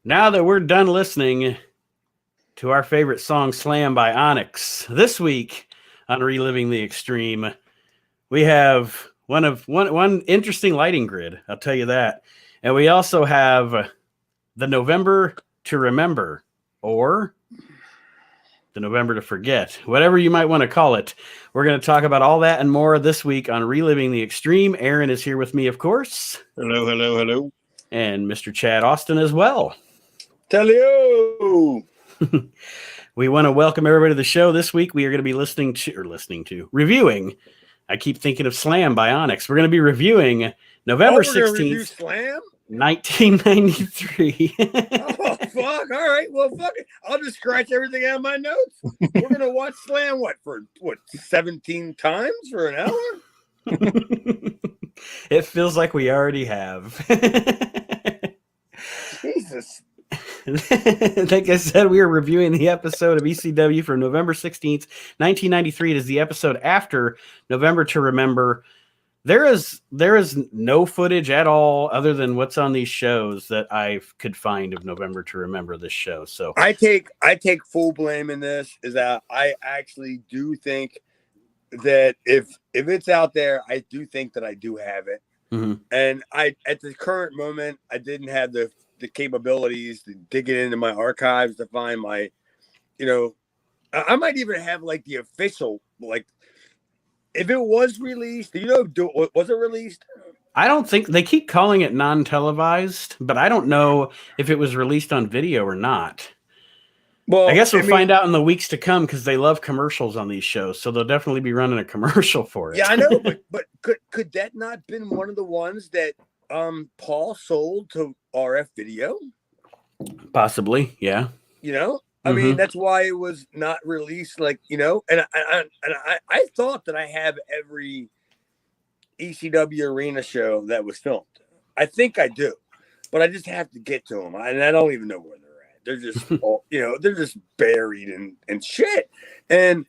Now that we're done listening to our favorite song, Slam by Onyx, this week on Reliving the Extreme, we have one interesting lighting grid. I'll tell you that. And we also have the November to Remember, or the November to Forget, whatever you might want to call it. We're going to talk about all that and more this week on Reliving the Extreme. Aaron is here with me, of course. Hello, hello, hello. And Mr. Chad Austin as well. Tell you. We want to welcome everybody to the show. This week we are going to be reviewing. I keep thinking of Slam by Onyx. We're going to be reviewing November 16th, Slam? 1993. Oh, fuck. All right. Well, fuck it. I'll just scratch everything out of my notes. We're going to watch Slam, 17 times for an hour? It feels like we already have. Jesus. Like I said, we are reviewing the episode of ECW from November 16th, 1993. It is the episode after November to Remember. There is no footage at all other than what's on these shows that I could find of November to Remember this show. So I take full blame in this. Is that I actually do think that if it's out there, I do think that I do have it. Mm-hmm. And at the current moment, I didn't have the capabilities to dig it into my archives to find my, I might even have like the official, like, if it was released, was it released? I don't think they keep calling it non-televised, but I don't know if it was released on video or not. Well, I guess we'll find out in the weeks to come because they love commercials on these shows, so they'll definitely be running a commercial for it. Yeah, I know, but could that not been one of the ones that Paul sold to RF Video? Possibly, yeah. I mean, that's why it was not released, and I thought that I have every ECW arena show that was filmed. I think I do, but I just have to get to them, and I don't even know where they're at. They're just, they're just buried in shit. And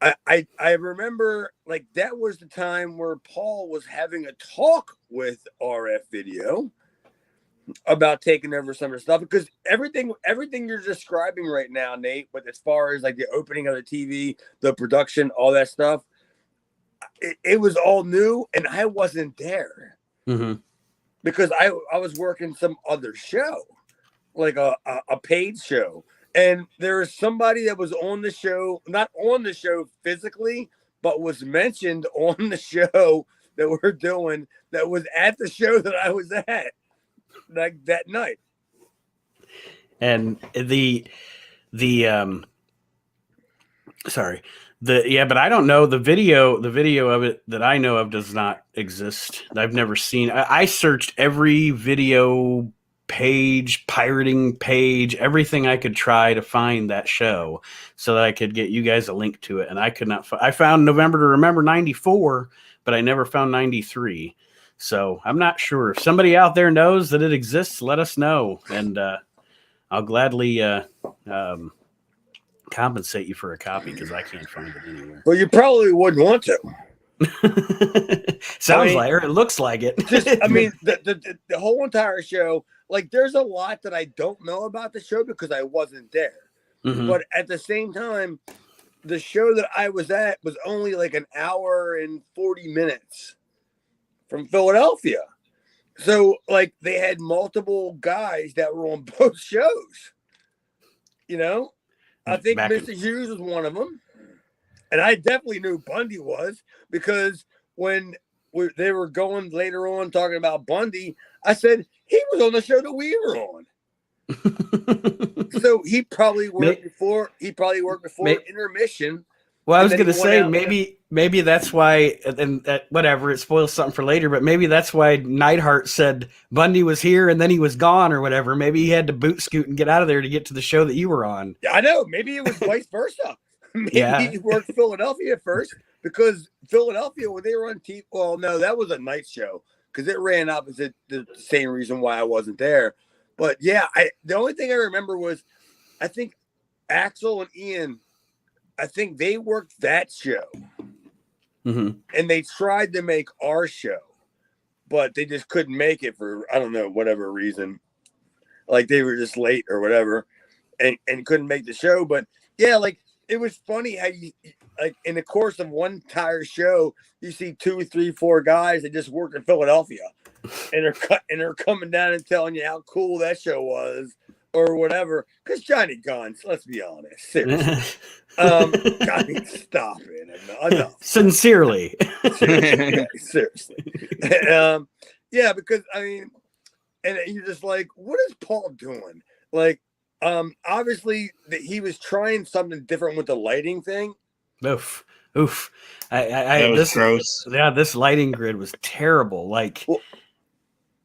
I remember, like, that was the time where Paul was having a talk with RF Video about taking over some of the stuff, because everything you're describing right now, Nate, but as far as like the opening of the TV, the production, all that stuff, it was all new, and I wasn't there because I was working some other show, like a paid show, and there was somebody that was on the show, not on the show physically, but was mentioned on the show that we're doing, that was at the show that I was at, like, that night. And but I don't know, the video of it that I know of does not exist. I've never seen. I searched every video page, pirating page, everything I could try to find that show so that I could get you guys a link to it, and I could not I found November to Remember 94, but I never found 93. So I'm not sure. If somebody out there knows that it exists, let us know, and I'll gladly compensate you for a copy, because I can't find it anywhere. Well, you probably wouldn't want to. Sounds like, or it looks like it. I mean, the whole entire show, like, there's a lot that I don't know about the show because I wasn't there. Mm-hmm. But at the same time, the show that I was at was only like an hour and 40 minutes from Philadelphia. So, like, they had multiple guys that were on both shows. I think Mr. Hughes was one of them. And I definitely knew Bundy was, because when they were going later on talking about Bundy, I said, he was on the show that we were on. So he probably worked before intermission. Well, I was going to say, maybe that's why, and whatever, it spoils something for later, but maybe that's why Neidhart said Bundy was here and then he was gone or whatever. Maybe he had to boot scoot and get out of there to get to the show that you were on. Yeah, I know. Maybe it was vice versa. Maybe he worked Philadelphia first, because Philadelphia, when they were on TV, well, no, that was a night show because it ran opposite the same reason why I wasn't there. But yeah, the only thing I remember was, I think Axel and Ian, I think they worked that show, and they tried to make our show, but they just couldn't make it for, I don't know, whatever reason. like they were just late or whatever, and couldn't make the show. But yeah, like it was funny how you like in the course of one entire show, you see 2, 3, 4 guys that just worked in Philadelphia, and they're coming down and telling you how cool that show was or whatever. Because Johnny Guns, let's be honest, seriously, Johnny, stop it, enough. Sincerely, seriously. Yeah, because I mean, and you're just like, what is Paul doing? Like, obviously that he was trying something different with the lighting thing. Oof. That was gross. Yeah, this lighting grid was terrible. Like, well,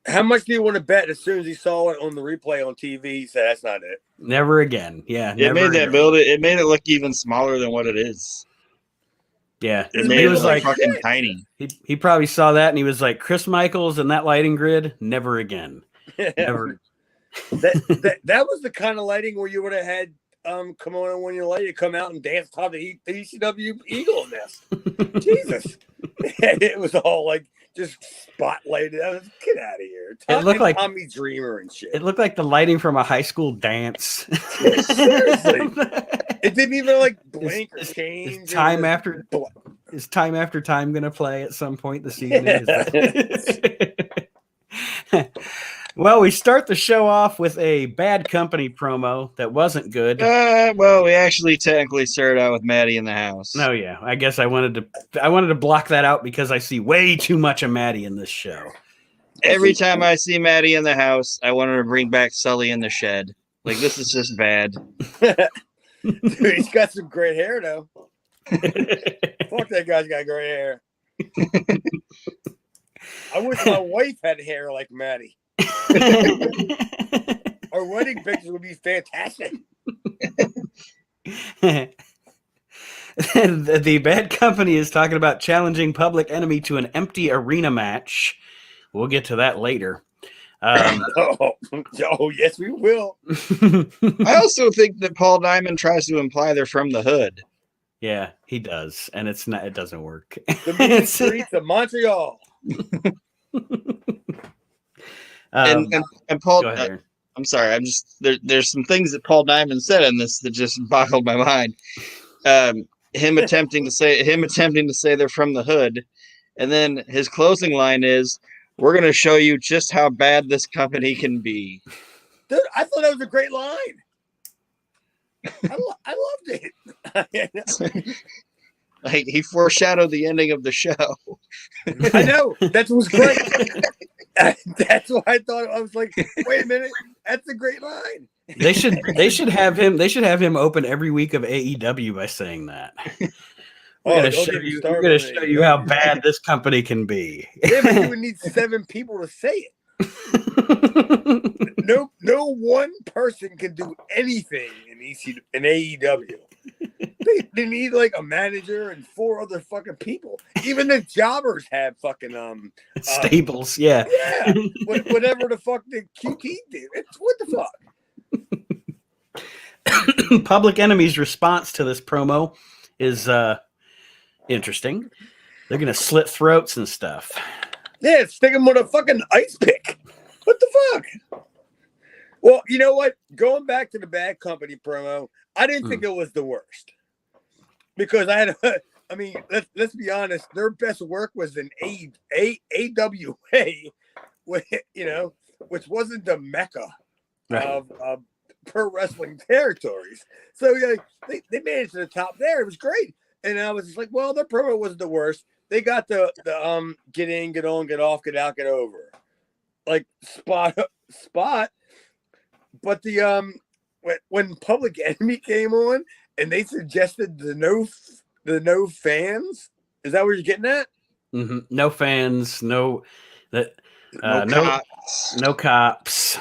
how much do you want to bet? As soon as he saw it on the replay on TV, he said, "That's not it. Never again." Yeah, it made that build it. It made it look even smaller than what it is. Yeah, it made it like fucking shit. Tiny. He probably saw that and he was like, "Chris Michaels and that lighting grid, never again." Never. that was the kind of lighting where you would have had come on when you're late, come out and dance top the ECW Eagle Nest. Jesus. It was all like just spotlighted. I was, get out of here. It looked like Tommy Dreamer and shit. It looked like the lighting from a high school dance. Seriously. It didn't even like blink or change. Is time after time gonna play at some point this evening? Well, we start the show off with a Bad Company promo that wasn't good. Well, we actually technically started out with Maddie in the house. Oh yeah, I guess I wanted to block that out because I see way too much of Maddie in this show. Every time I see Maddie in the house, I want her to bring back Sully in the shed. Like, this is just bad. Dude, he's got some great hair though. Fuck, that guy's got great hair. I wish my wife had hair like Maddie. Our wedding pictures would be fantastic. The Bad Company is talking about challenging Public Enemy to an empty arena match. We'll get to that later. Oh, yes, we will. I also think that Paul Diamond tries to imply they're from the hood. Yeah, he does, and it's not. It doesn't work. The main streets of Montreal. And Paul, I'm sorry. I'm just there's some things that Paul Diamond said in this that just boggled my mind. Him attempting to say they're from the hood, and then his closing line is, "We're going to show you just how bad this company can be." Dude, I thought that was a great line. I loved it. Like, he foreshadowed the ending of the show. I know. That was great. That's why I thought. I was like, wait a minute, that's a great line. They should have him open every week of AEW by saying that. We're gonna show you how bad this company can be. Yeah, but you would need 7 people to say it. No one person can do anything in AEW. They need like a manager and 4 other fucking people. Even the jobbers have fucking stables. Yeah, whatever the fuck the QT did. It's what the fuck. Public Enemy's response to this promo is interesting. They're gonna slit throats and stuff. Yeah, stick them with a fucking ice pick. What the fuck? Well, you know what? Going back to the Bad Company promo, I didn't think it was the worst. Because I mean, let's be honest, their best work was in AWA, which wasn't the mecca of pro wrestling territories. So they managed to the top there. It was great. And I was just like, well, their promo wasn't the worst. They got the get in, get on, get off, get out, get over. Like spot. But the when Public Enemy came on and they suggested the no fans, is that what you're getting at? Mm-hmm. No fans, no cops,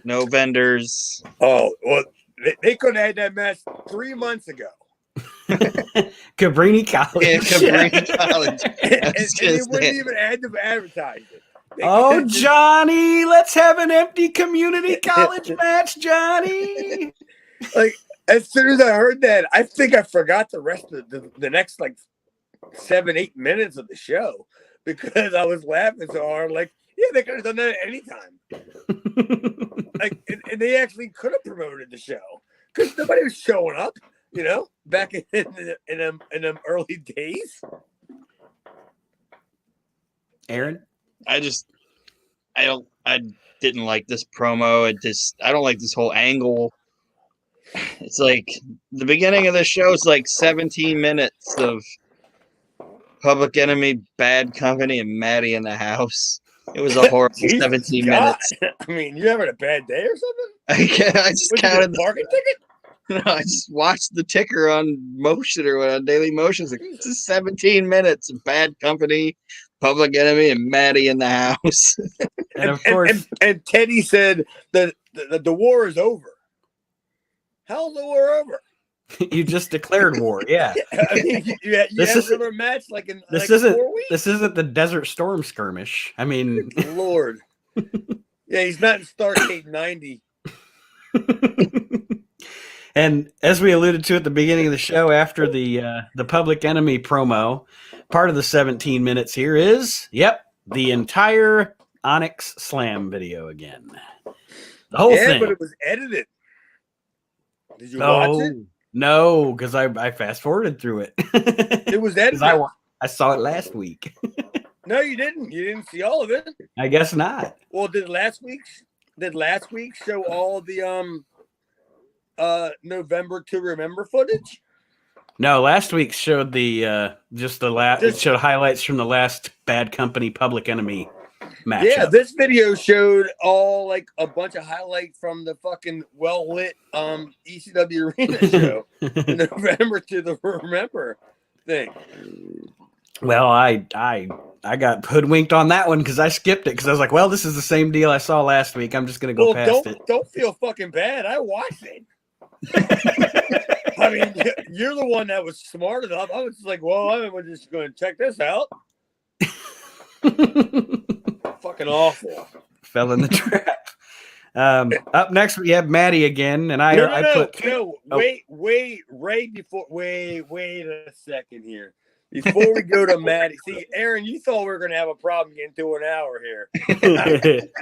no vendors. Oh well, they could have had that match 3 months ago. Cabrini College. Yeah, Cabrini College. and they wouldn't even add to advertise it. Oh, Johnny, let's have an empty community college match, Johnny. Like, as soon as I heard that, I think I forgot the rest of the next, like, 7-8 minutes of the show because I was laughing so hard. Like, yeah, they could have done that at any time. Like, and they actually could have promoted the show because nobody was showing up. You know, back in them early days. Aaron, I didn't like this promo. I don't like this whole angle. It's like the beginning of the show is like 17 minutes of Public Enemy, Bad Company, and Maddie in the house. It was a horrible 17 minutes. I mean, you having a bad day or something? I just counted the parking ticket. No, I just watched the ticker on Motion or on Daily Motion. It's like, this is 17 minutes of Bad Company, Public Enemy, and Maddie in the house. And of course, and Teddy said that the war is over. How's the war over? You just declared war. Yeah. I mean, you have another match like in this like isn't 4 weeks? This isn't the Desert Storm skirmish. I mean, Lord. Yeah, he's not in Stargate 90. And as we alluded to at the beginning of the show, after the Public Enemy promo, part of the 17 minutes here is, the entire Onyx Slam video again. The whole thing. Yeah, but it was edited. Did you watch it? No, because I fast forwarded through it. It was edited. I saw it last week. No, you didn't. You didn't see all of it. I guess not. Well, did last week show all the November to Remember footage? No, last week showed the it showed highlights from the last Bad Company Public Enemy match. Yeah, this video showed all like a bunch of highlights from the fucking well lit ECW arena show. The November to the Remember thing. Well, I got hoodwinked on that one because I skipped it because I was like, well, this is the same deal I saw last week. I'm just gonna go past it. Don't feel fucking bad. I watched it. I mean, you're the one that was smart enough. I was just like, well, I'm just going to check this out. Fucking awful. Fell in the trap. Up next, we have Maddie again, and wait a second here. Before we go to Maddie, see, Aaron, you thought we were going to have a problem getting to an hour here.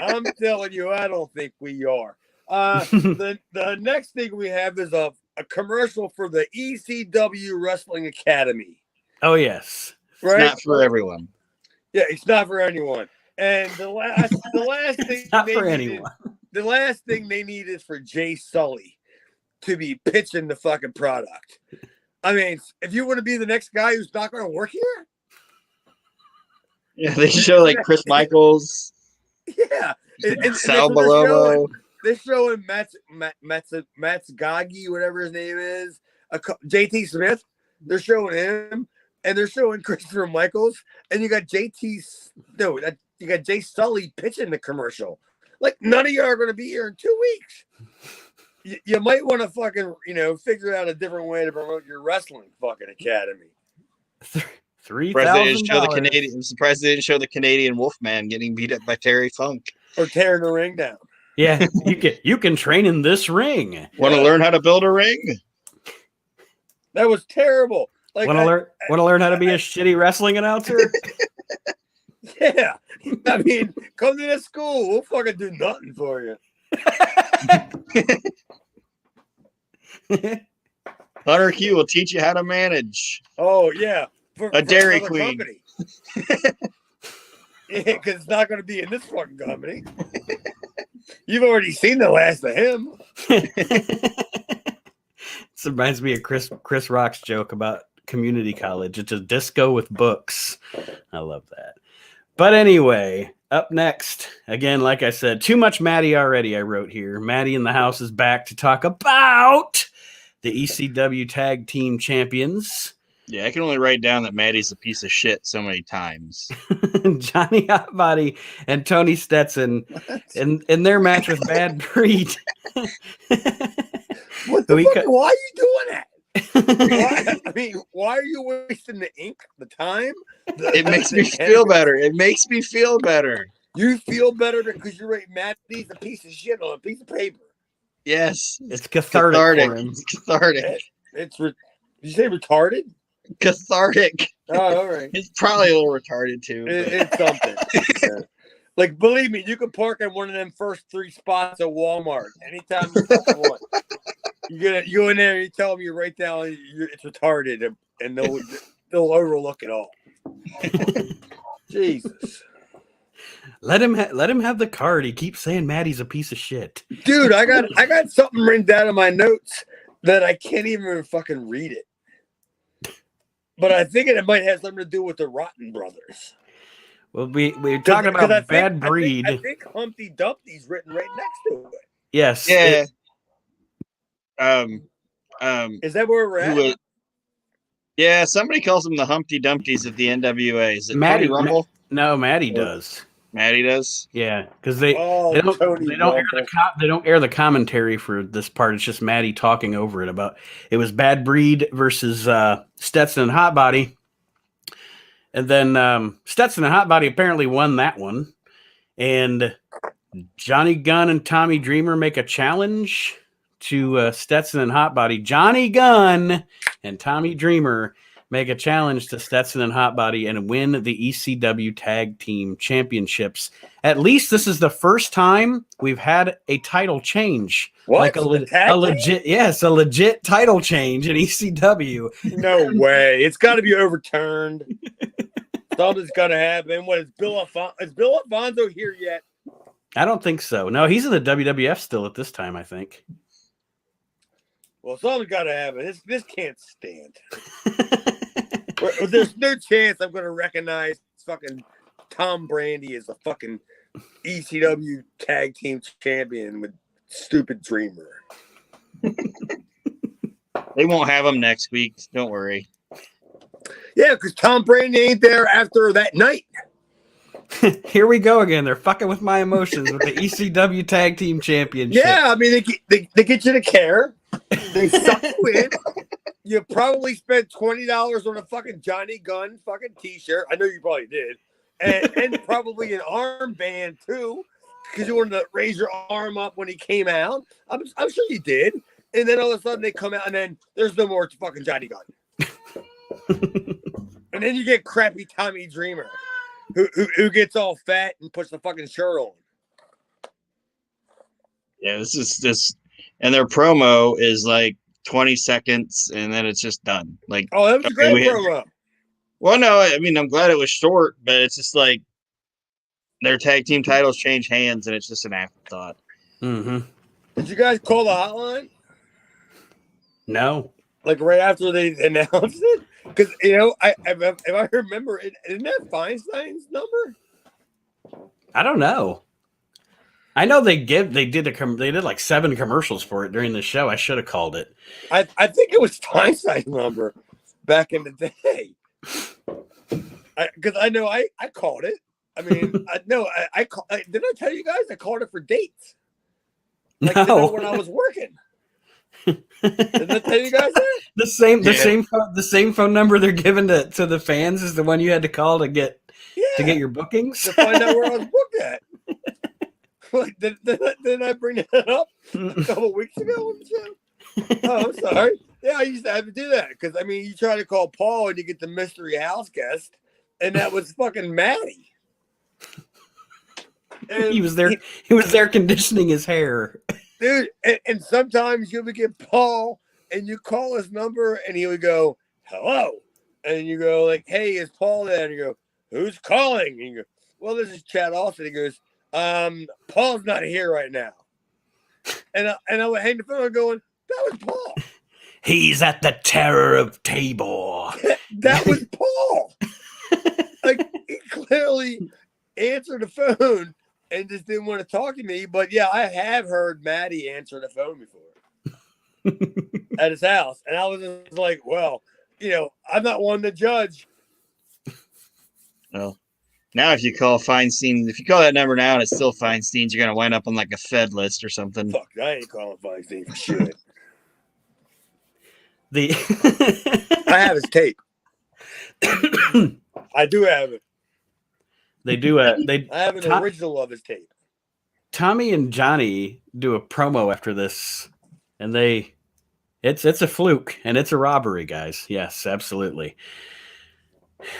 I'm telling you, I don't think we are. The next thing we have is a commercial for the ECW Wrestling Academy. Oh yes, right. It's not for everyone. Yeah, it's not for anyone. And the last thing not for anyone. The last thing they need is for Jay Sully to be pitching the fucking product. I mean, if you want to be the next guy who's not going to work here, yeah, they show like Chris Michaels. Yeah, Sal Balomo. They're showing Matsugagi, whatever his name is, JT Smith. They're showing him, and they're showing Christopher Michaels, and you got Jay Sully pitching the commercial. Like, none of you are going to be here in 2 weeks. You might want to fucking, figure out a different way to promote your wrestling fucking academy. $3,000. I'm surprised they didn't show the Canadian Wolfman getting beat up by Terry Funk or tearing the ring down. Yeah, you can train in this ring. Want to learn how to build a ring? That was terrible. Like, want to learn how to be a shitty wrestling announcer? Yeah, I mean, come to this school. We'll fucking do nothing for you. Hunter Q will teach you how to manage. Oh yeah, a Dairy Queen. Yeah, because it's not going to be in this fucking company. You've already seen the last of him. This reminds me of Chris Rock's joke about community college. It's a disco with books. I love that. But anyway, up next, again, like I said, too much Maddie already, I wrote here. Maddie in the house is back to talk about the ECW Tag Team Champions. Yeah, I can only write down that Maddie's a piece of shit so many times. Johnny Hotbody and Tony Stetson in their match with Bad Breed. What the fuck? Why are you doing that? Why are you wasting the ink, the time? It makes me feel better. It makes me feel better. You feel better because you rate Maddie's a piece of shit on a piece of paper. Yes. It's cathartic. For him. It's cathartic. Did you say retarded? Cathartic. Oh, all right. It's probably a little retarded too. It's something. Like, believe me, you can park in one of them first 3 spots at Walmart anytime you fucking want. You go in there and you tell them you're right down, it's retarded, and they'll overlook it all. Jesus. Let him have the card. He keeps saying Maddie's a piece of shit. Dude, I got something written down in my notes that I can't even fucking read it. But I think it might have something to do with the Rotten Brothers. Well, we're talking about Bad Breed. I think Humpty Dumpty's written right next to it. Yes. Yeah. Is that where we're at? Yeah, somebody calls them the Humpty Dumpties of the NWA. Is it Maddie Tony Rumble? No, Maddie does. Maddie does. Yeah, because they don't air the commentary for this part. It's just Maddie talking over it about it was Bad Breed versus Stetson and Hotbody, and then Stetson and Hotbody apparently won that one, and Johnny Gunn and Tommy Dreamer make a challenge to Stetson and Hotbody. Johnny Gunn and Tommy Dreamer make a challenge to Stetson and Hotbody and win the ECW Tag Team Championships. At least this is the first time we've had a title change. What? Like a legit title change in ECW. No way. It's got to be overturned. Something's got to happen. What is Bill Alfonso here yet? I don't think so. No, he's in the WWF still at this time, I think. Well, something's got to happen. This can't stand. There's no chance I'm going to recognize fucking Tom Brady as the fucking ECW Tag Team Champion with stupid Dreamer. They won't have him next week. Don't worry. Yeah, because Tom Brady ain't there after that night. Here we go again. They're fucking with my emotions with the ECW Tag Team Championship. Yeah, I mean, they get you to care. They suck you in. You probably spent $20 on a fucking Johnny Gunn fucking t-shirt. I know you probably did. And probably an armband too, because you wanted to raise your arm up when he came out. I'm sure you did. And then all of a sudden they come out and then there's no more fucking Johnny Gunn. And then you get crappy Tommy Dreamer, who gets all fat and puts the fucking shirt on. Yeah, this and their promo is like 20 seconds and then it's just done. Like, oh, that was a great promo. Well, no, I mean, I'm glad it was short, but it's just like their tag team titles change hands and it's just an afterthought. Mm-hmm. Did you guys call the hotline? No. Like right after they announced it? Because, you know, if I remember, isn't that Feinstein's number? I don't know. I know they did like 7 commercials for it during the show. I should have called it. I think it was Feinstein's number back in the day. Because I know I called it. I mean, did I tell you guys I called it for dates? Like no. When I was working. Did I tell you guys that? The same phone number they're giving to the fans is the one you had to call to get your bookings to find out where I was booked at. Like, did I bring that up a couple weeks ago on the show? Oh, I'm sorry. Yeah, I used to have to do that because I mean, you try to call Paul and you get the mystery house guest, and that was fucking Maddie. And he was there conditioning his hair. Dude, and sometimes you would get Paul and you call his number and he would go, hello. And you go like, hey, is Paul there? And you go, who's calling? And you go, well, this is Chad Austin. He goes, Paul's not here right now. And I would hang the phone going, that was Paul. He's at the Terror of Tabor. That was Paul. Like, he clearly answered the phone and just didn't want to talk to me. But yeah, I have heard Maddie answer the phone before at his house. And I was just like, well, you know, I'm not one to judge. Well, now if you call Feinstein, if you call that number now and it's still Feinstein's, you're going to wind up on like a Fed list or something. Fuck, I ain't calling Feinstein for shit. I have his tape. I do have it. They do I have an original of his tape. Tommy and Johnny do a promo after this, and it's a fluke and it's a robbery, guys. Yes, absolutely.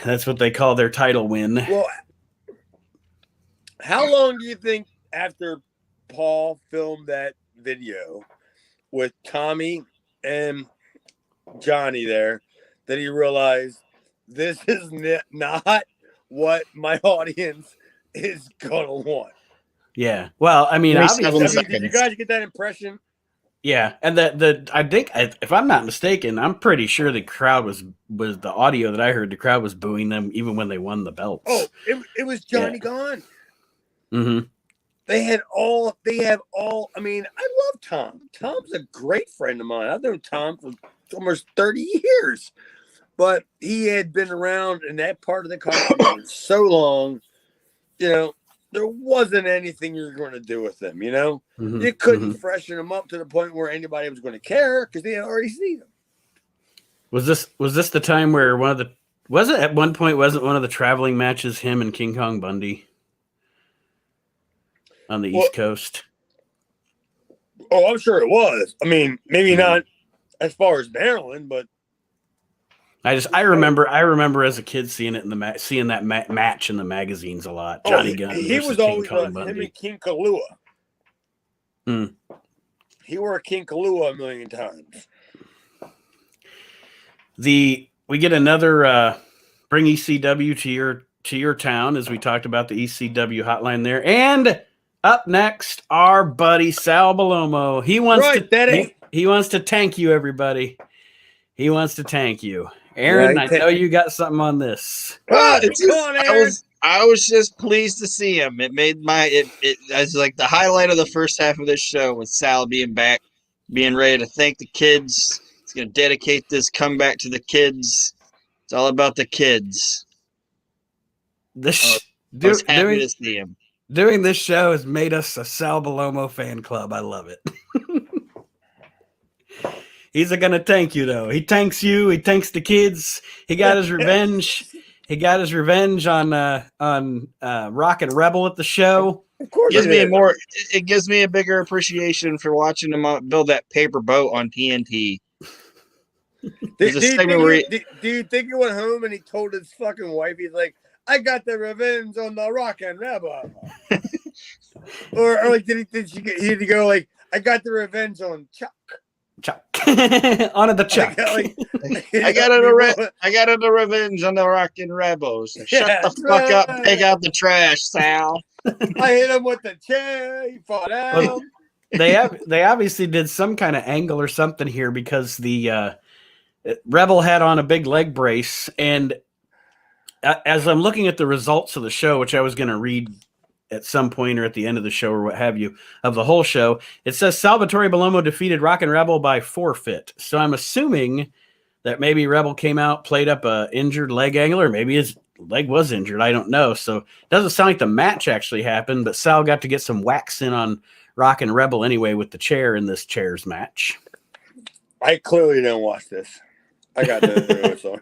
That's what they call their title win. Well, How long do you think after Paul filmed that video with Tommy and Johnny there that he realized this is not what my audience is gonna want? Yeah. Well, I mean, obviously, did you guys get that impression? Yeah, and I think if I'm not mistaken, I'm pretty sure the crowd was the audio that I heard. The crowd was booing them even when they won the belts. Oh, it was Johnny gone. Mm-hmm. They have all. I mean, I love Tom. Tom's a great friend of mine. I've known Tom for almost 30 years, but he had been around in that part of the country for so long. You know, there wasn't anything you were going to do with them. You know, you couldn't freshen them up to the point where anybody was going to care because they had already seen them. Was this the time where wasn't one of the traveling matches him and King Kong Bundy on the East Coast? Oh, I'm sure it was. I mean, maybe not as far as Maryland, but I remember as a kid seeing it in the match in the magazines a lot. Johnny Gunn. He was always him and King Kalua. He wore King Kalua a million times. We get another bring ECW to your town, as we talked about the ECW hotline there. And up next, our buddy Sal Balomo. He wants to tank you, everybody. He wants to tank you. Aaron, I know you got something on this. I was just pleased to see him. It made it was like the highlight of the first half of this show with Sal being back, being ready to thank the kids. He's going to dedicate this comeback to the kids. It's all about the kids. I was happy to see him. Doing this show has made us a Sal Balomo fan club. I love it. He's going to thank you, though. He thanks you. He thanks the kids. He got his revenge. He got his revenge on Rockin' Rebel at the show. Of course, it gives me a bigger appreciation for watching him build that paper boat on TNT. Do you think he went home and he told his fucking wife, he's like, I got the revenge on the Rockin' Rebel? or like, did he go like, I got the revenge on Chuck? Onto the Chuck. I got the revenge on the Rockin' Rebels. Shut the fuck up. Take out the trash, Sal. I hit him with the chair. He fought out. They obviously did some kind of angle or something here because the Rebel had on a big leg brace, and as I'm looking at the results of the show, which I was going to read at some point or at the end of the show or what have you, of the whole show, it says Salvatore Balomo defeated Rockin' Rebel by forfeit. So I'm assuming that maybe Rebel came out, played up a injured leg angle, or maybe his leg was injured. I don't know. So it doesn't sound like the match actually happened, but Sal got to get some wax in on Rockin' Rebel anyway with the chair in this chairs match. I clearly didn't watch this. I got the so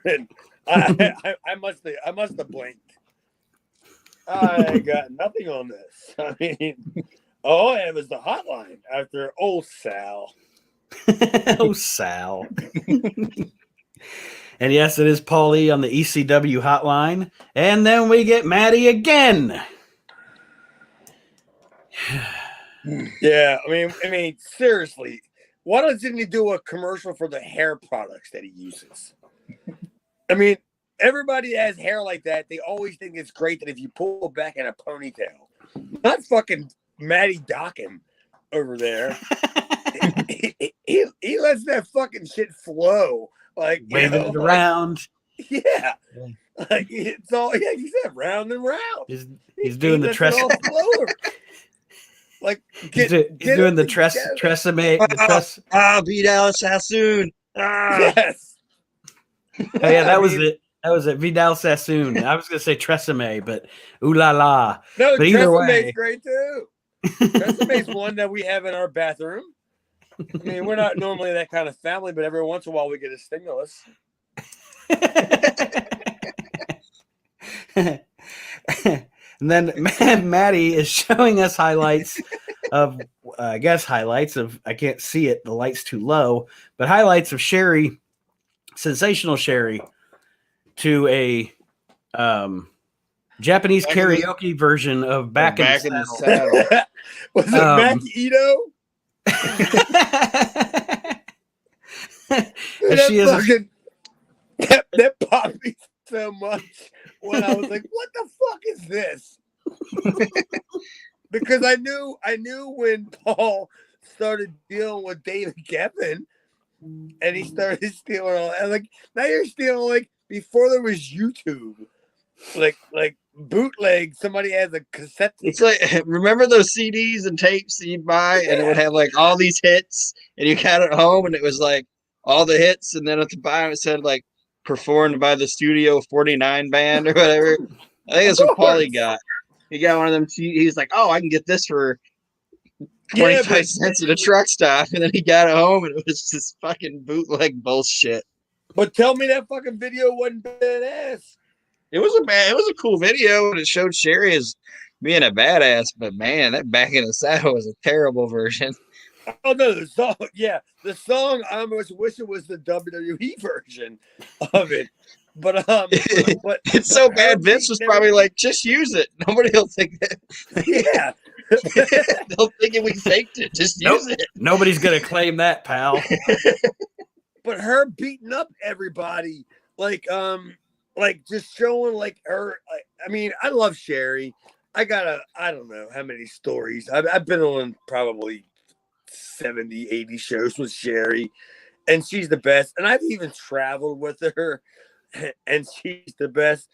I must have blinked. I got nothing on this. I mean, all I have is the hotline after old Sal. Oh, Sal. And yes, it is Paulie on the ECW hotline. And then we get Maddie again. Yeah, I mean, seriously, why doesn't he do a commercial for the hair products that he uses? I mean, everybody that has hair like that, they always think it's great that if you pull it back in a ponytail. Not fucking Matty Dockin over there. he lets that fucking shit flow. Like, waving it around. Yeah. Like, it's all, yeah, he said round and round. He's doing the tress. Like, he's doing the Tresemme. Vidal Sassoon. Yes. Oh, yeah, that was it. That was it. Vidal Sassoon. I was going to say Tresemme, but ooh la la. No, but either way, great too. Tresemme's one that we have in our bathroom. I mean, we're not normally that kind of family, but every once in a while we get a stimulus. And then Maddie is showing us highlights of, I can't see it. The light's too low, but highlights of Sherry, sensational Sherry, to a Japanese karaoke version of Back in the Saddle. Was it Mac Ito? That popped me so much when I was like, what the fuck is this? Because I knew when Paul started dealing with David Geffen and he started stealing all that. Like, now you're stealing, like, before there was YouTube. Like bootleg, somebody has a cassette. It's like, remember those CDs and tapes that you'd buy, and it would have like all these hits, and you got it home, and it was like all the hits, and then at the bottom it said like performed by the Studio 49 band or whatever. I think that's what Paulie got. He got one of them. He's like, oh, I can get this for 25 cents at a truck stop, and then he got it home, and it was just fucking bootleg bullshit. But tell me that fucking video wasn't badass. It was a cool video, and it showed Sherry as being a badass. But man, that Back in the Saddle was a terrible version. Oh no, the song. I almost wish it was the WWE version of it. But but it's so bad. Vince was probably like, just use it. Nobody will think that. Yeah, they'll think we faked it. Just use it. Nobody's gonna claim that, pal. But her beating up everybody, like just showing like her. I mean, I love Sherry. I don't know how many stories. I've been on probably 70, 80 shows with Sherry, and she's the best. And I've even traveled with her, and she's the best.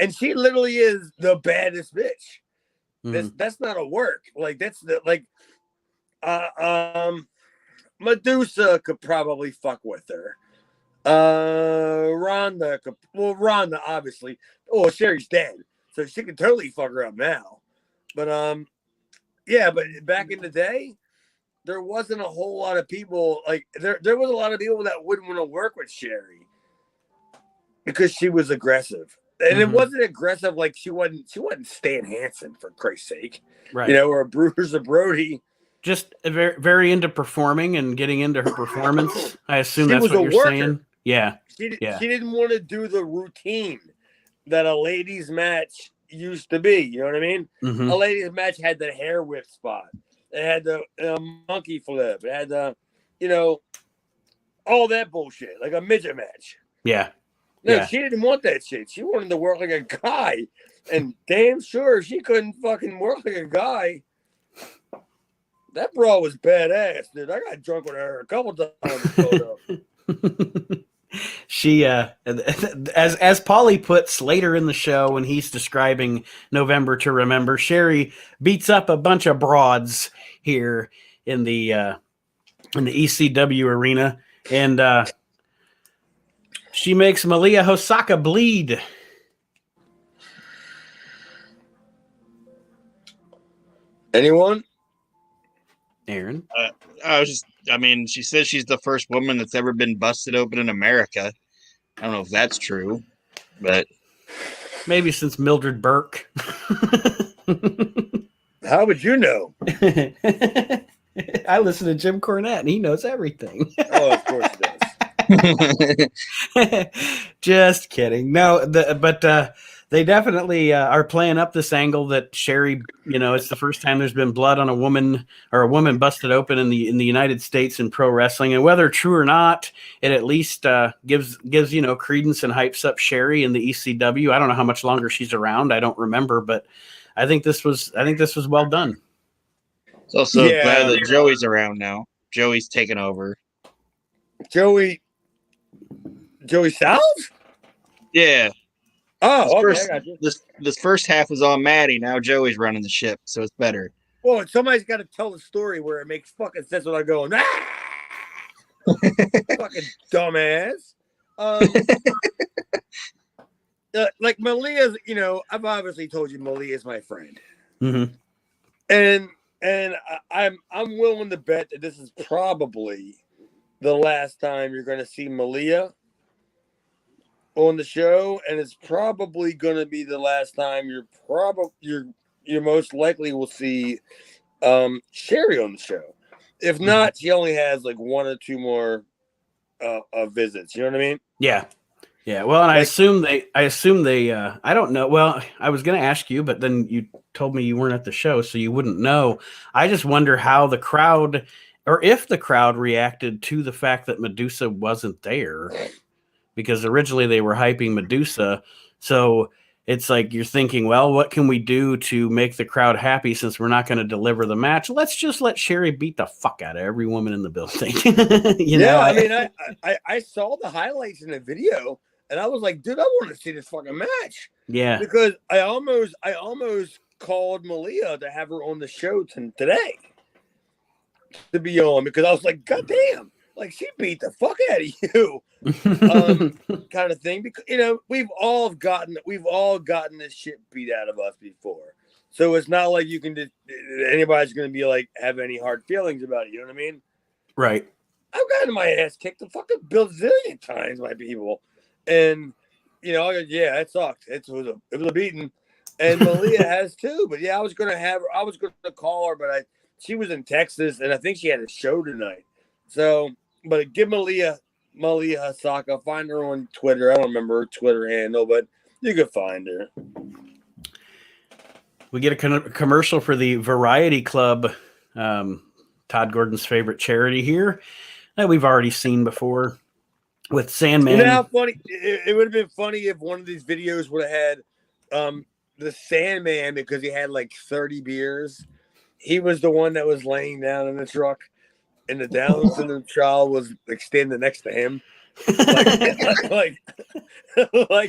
And she literally is the baddest bitch. That's not a work. Like that's the Medusa could probably fuck with her. Rhonda obviously. Oh, Sherry's dead, so she can totally fuck her up now. But yeah, but back in the day, there wasn't a whole lot of people like there was a lot of people that wouldn't want to work with Sherry because she was aggressive. And it wasn't aggressive like she wasn't Stan Hansen, for Christ's sake. Right. You know, or Bruiser Brody. Just very, very into performing and getting into her performance. I assume that's what you're saying. Yeah. She didn't want to do the routine that a ladies match used to be. You know what I mean? A ladies match had the hair whip spot. It had the monkey flip. It had the, all that bullshit, like a midget match. Yeah. No, she didn't want that shit. She wanted to work like a guy. And damn sure she couldn't fucking work like a guy. That bra was badass, dude. I got drunk with her a couple times. She, as Paulie puts later in the show when he's describing November to Remember, Sherry beats up a bunch of broads here in the ECW arena, and she makes Malia Hosaka bleed. Anyone? Aaron? She says she's the first woman that's ever been busted open in America. I don't know if that's true, but maybe since Mildred Burke. How would you know? I listen to Jim Cornette, and he knows everything. Oh, of course he does. Just kidding. No, but they definitely are playing up this angle that Sherry, it's the first time there's been blood on a woman or a woman busted open in the United States in pro wrestling. And whether true or not, it at least gives credence and hypes up Sherry in the ECW. I don't know how much longer she's around. I don't remember, but I think this was well done. It's also glad that Joey's around now. Joey's taken over. Joey South? Yeah. Oh, okay, I got you. This first half was all Maddie. Now Joey's running the ship, so it's better. Well, somebody's got to tell the story where it makes fucking sense without going, fucking dumbass. Like Malia's, I've obviously told you Malia's my friend, and I'm willing to bet that this is probably the last time you're going to see Malia on the show, and it's probably going to be the last time you're most likely will see Sherry on the show. If not, she only has like one or two more visits. You know what I mean? Yeah. Yeah, well, and I assume they. I don't know. Well, I was going to ask you, but then you told me you weren't at the show, so you wouldn't know. I just wonder how the crowd, or if the crowd reacted to the fact that Medusa wasn't there, because originally they were hyping Medusa. So it's like you're thinking, well, what can we do to make the crowd happy since we're not going to deliver the match? Let's just let Sherry beat the fuck out of every woman in the building. I mean, I saw the highlights in the video. And I was like, dude, I want to see this fucking match. Yeah. Because I almost called Malia to have her on the show today. To be on, because I was like, God damn, like she beat the fuck out of you. Kind of thing. Because we've all gotten this shit beat out of us before. So it's not like you can just anybody's gonna be like have any hard feelings about it, you know what I mean? Right. I've gotten my ass kicked a fucking bazillion times by people. And it sucked. It was a beating, and Malia has too. But yeah, I was gonna call her, but she was in Texas, and I think she had a show tonight. So, but give Malia Hasaka. Find her on Twitter. I don't remember her Twitter handle, but you can find her. We get a commercial for the Variety Club, Todd Gordon's favorite charity here, that we've already seen before. With Sandman. You know how funny it would have been funny if one of these videos would have had the Sandman, because he had like 30 beers. He was the one that was laying down in the truck, and the Down syndrome child was like standing next to him. Like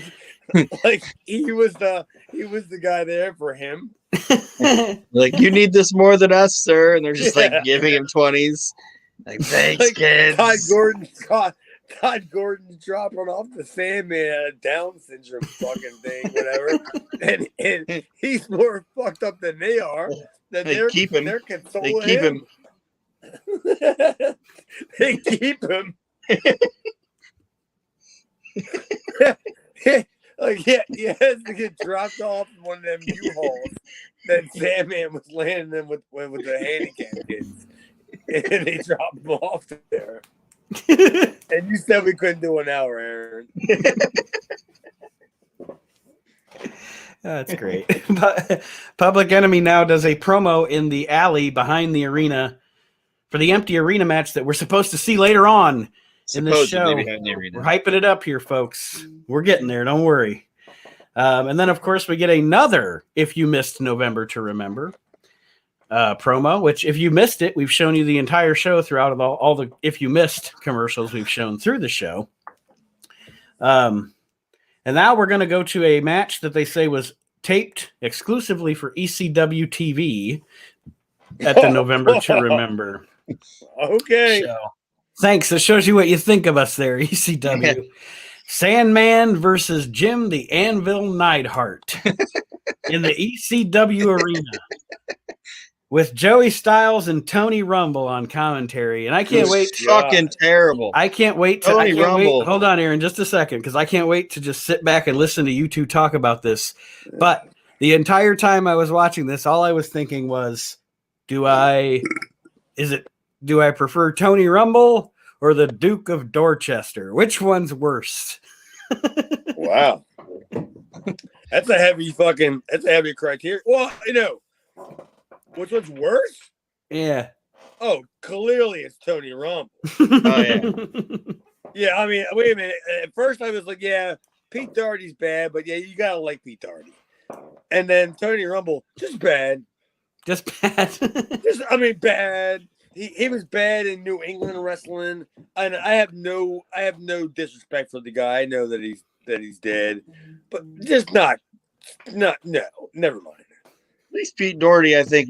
he was the guy there for him. Like, you need this more than us, sir. And they're just like giving him 20s. Like, thanks, kids. Todd Gordon's dropping off the Sandman, a Down syndrome fucking thing, whatever. and he's more fucked up than they are. They're consoling him. They keep him. Like, he has to get dropped off in one of them U-Hauls that Sandman was landing them with the handicap kids. And they dropped him off there. And you said we couldn't do an hour, Aaron. That's great. Public Enemy now does a promo in the alley behind the arena for the empty arena match that we're supposed to see later on in this show. We're hyping it up here, folks. We're getting there. Don't worry. And then, of course, we get another If You Missed November to Remember promo, which if you missed it, we've shown you the entire show throughout all the If You Missed commercials we've shown through the show. And now we're going to go to a match that they say was taped exclusively for ECW TV at the November to Remember. Okay. So, thanks. That shows you what you think of us there, ECW. Sandman versus Jim the Anvil Neidhart in the ECW arena with Joey Styles and Tony Rumble on commentary. And I can't wait. Fucking terrible. I can't wait to Tony Rumble. Hold on, Aaron, just a second, because I can't wait to just sit back and listen to you two talk about this. But the entire time I was watching this, all I was thinking was, do I prefer Tony Rumble or the Duke of Dorchester? Which one's worse? Wow. That's a heavy criteria. Well, which one's worse? Yeah. Oh, clearly it's Tony Rumble. Oh, yeah. Yeah, I mean, wait a minute. At first I was like, yeah, Pete Doherty's bad, but yeah, you gotta like Pete Doherty. And then Tony Rumble, just bad. Just bad. Bad. He was bad in New England wrestling. And I have no disrespect for the guy. I know that he's dead. But just no, never mind. At least Pete Doherty, I think,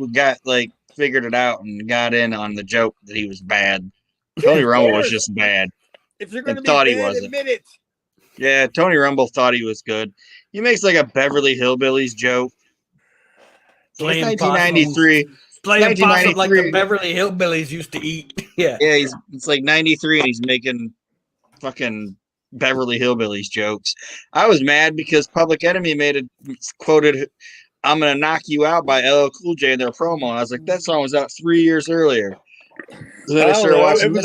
figured it out and got in on the joke that he was bad. Tony Rumble was just bad. If you're going to be bad, admit it. Yeah, Tony Rumble thought he was good. He makes like a Beverly Hillbillies joke. It's 1993. Playing possum like the Beverly Hillbillies used to eat. Yeah. Yeah, it's like 93 and he's making fucking Beverly Hillbillies jokes. I was mad because Public Enemy quoted "I'm Gonna Knock You Out" by LL Cool J in their promo. I was like, that song was out 3 years earlier. So then I started watching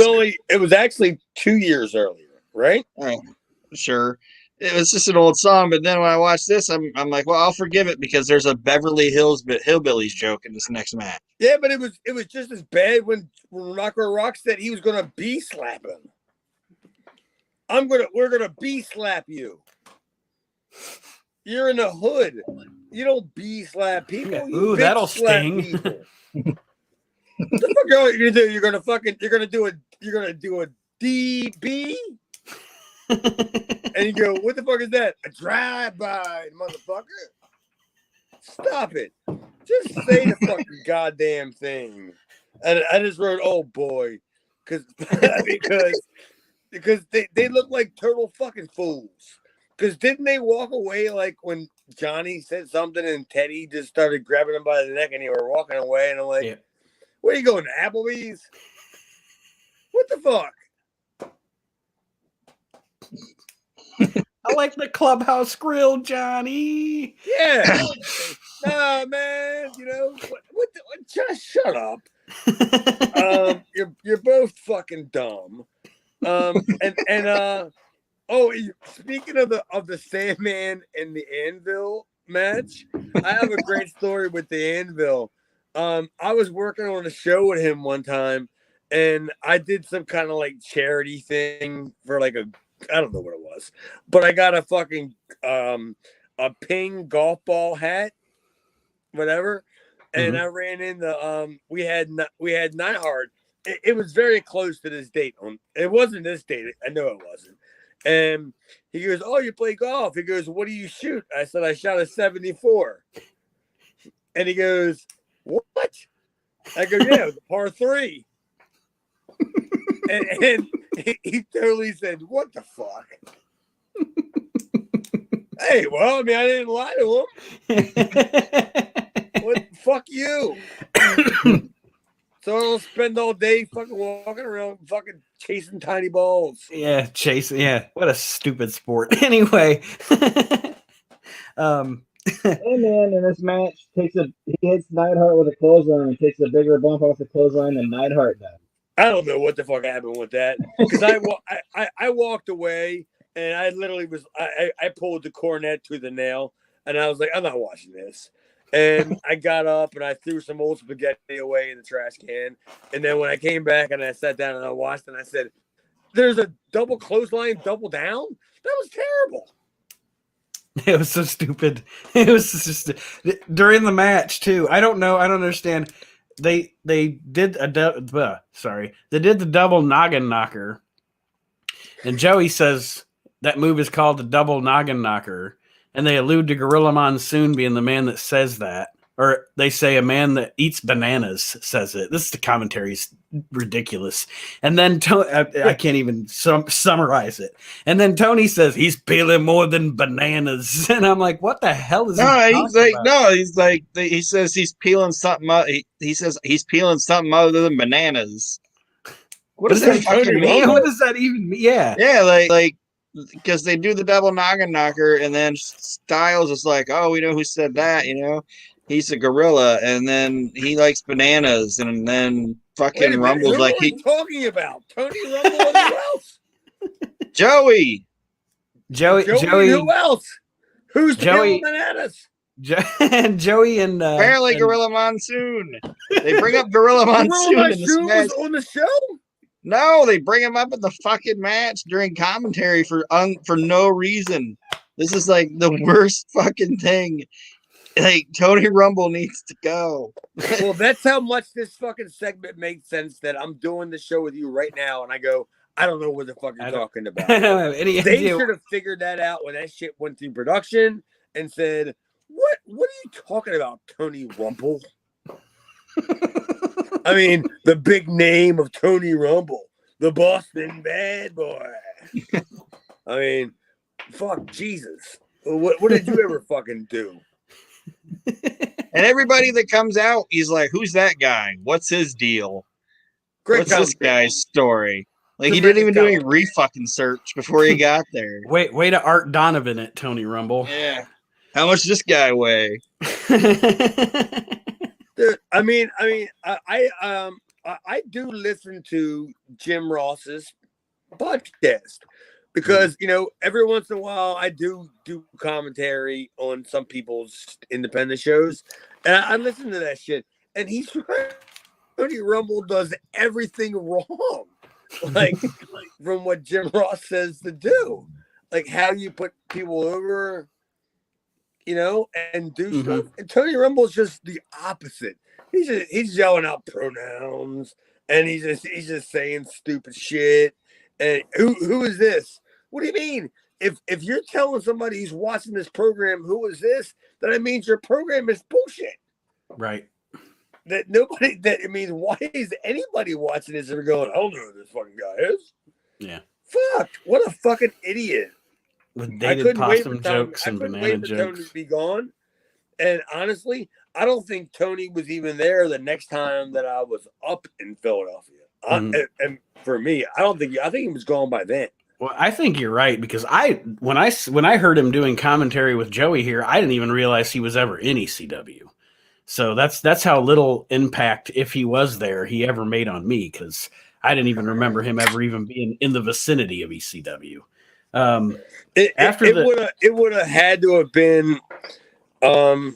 it was actually 2 years earlier, right? All right, sure. it was just an old song. But then when I watched this, I'm like, well, I'll forgive it because there's a Beverly Hills Hillbillies joke in this next match. Yeah, but it was just as bad when Rocco Rock said he was gonna be slap him. We're gonna be slap you. You're in the hood. You don't be slap people. You ooh, that'll sting. People. What the fuck are you gonna do? You're gonna do a DB? And you go, what the fuck is that? A drive-by, motherfucker. Stop it. Just say the fucking goddamn thing. And I just wrote, oh boy. because they look like total fucking fools. Because didn't they walk away like when Johnny said something and Teddy just started grabbing him by the neck and they were walking away? And I'm like, yeah. Where are you going, to Applebee's? What the fuck? I like the clubhouse grill, Johnny. Yeah. Nah, man. You know, just shut up. You're both fucking dumb. Oh, speaking of the Sandman and the Anvil match, I have a great story with the Anvil. I was working on a show with him one time, and I did some kind of like charity thing for like I don't know what it was, but I got a fucking a ping golf ball hat, whatever, and I ran into we had Neidhart. It was very close to this date. It wasn't this date. I know it wasn't. And he goes, "Oh, you play golf?" He goes, "What do you shoot?" I said, "I shot a 74." And he goes, "What?" I go, "Yeah, it was a par 3." and he totally said, "What the fuck?" Hey, well, I mean, I didn't lie to him. What? Fuck you. So I'll spend all day fucking walking around fucking chasing tiny balls. Yeah, chasing. Yeah, what a stupid sport. Anyway. Hey man, in this match, he hits Neidhart with a clothesline and takes a bigger bump off the clothesline than Neidhart does. I don't know what the fuck happened with that. Because I walked away and I literally I pulled the cornet to the nail and I was like, I'm not watching this. And I got up and I threw some old spaghetti away in the trash can. And then when I came back and I sat down and I watched and I said, there's a double clothesline, double down? That was terrible. It was so stupid. It was just during the match too. I don't know. I don't understand. They did the double noggin knocker. And Joey says that move is called the double noggin knocker. And they allude to Gorilla Monsoon being the man that says that. Or they say a man that eats bananas says it. This is the commentary is ridiculous. And then I can't even summarize it. And then Tony says he's peeling more than bananas. And I'm like, what the hell is he says he's peeling something out. He says he's peeling something other than bananas. What does that fucking mean? What does that even mean? Yeah. Yeah, like because they do the double noggin knocker, and then Styles is like, "Oh, we know who said that," you know. He's a gorilla, and then he likes bananas, and then fucking Rumble's like, "Who are you talking about? Tony Rumble and who else?" Joey. Who else? Who's Joey bananas? Joey and apparently Gorilla Monsoon. They bring up Gorilla Monsoon in this match. Was on the show. No, they bring him up in the fucking match during commentary for no reason. This is like the worst fucking thing. Like, Tony Rumble needs to go. Well, that's how much this fucking segment makes sense that I'm doing the show with you right now, and I go, I don't know what the fuck you're talking about. I don't have any idea. They should have figured that out when that shit went through production and said, What are you talking about, Tony Rumble? I mean, the big name of Tony Rumble, the Boston bad boy. I mean, fuck Jesus. What did you ever fucking do? And everybody that comes out, he's like, who's that guy? What's his deal? What's this guy's story? Like, he didn't even do any re-fucking search before he got there. Way to Art Donovan it, Tony Rumble. Yeah. How much does this guy weigh? Dude, I mean, I do listen to Jim Ross's podcast, because every once in a while I do commentary on some people's independent shows, and I listen to that shit. And he's right. Tony Rumble does everything wrong, like from what Jim Ross says to do, like how you put people over, and do stuff. And Tony Rumble's just the opposite. He's yelling out pronouns, and he's just saying stupid shit. And who is this? What do you mean? If you're telling somebody who's watching this program, who is this, then it means your program is bullshit. Right. That means why is anybody watching this and going, I don't know who this fucking guy is? Yeah. Fuck. What a fucking idiot. With dated possum jokes and banana jokes. Tony to be gone. And honestly, I don't think Tony was even there the next time that I was up in Philadelphia. And for me, I think he was gone by then. Well, I think you're right, because when I heard him doing commentary with Joey here, I didn't even realize he was ever in ECW. So that's how little impact, if he was there, he ever made on me, because I didn't even remember him ever even being in the vicinity of ECW. It would have had to have been a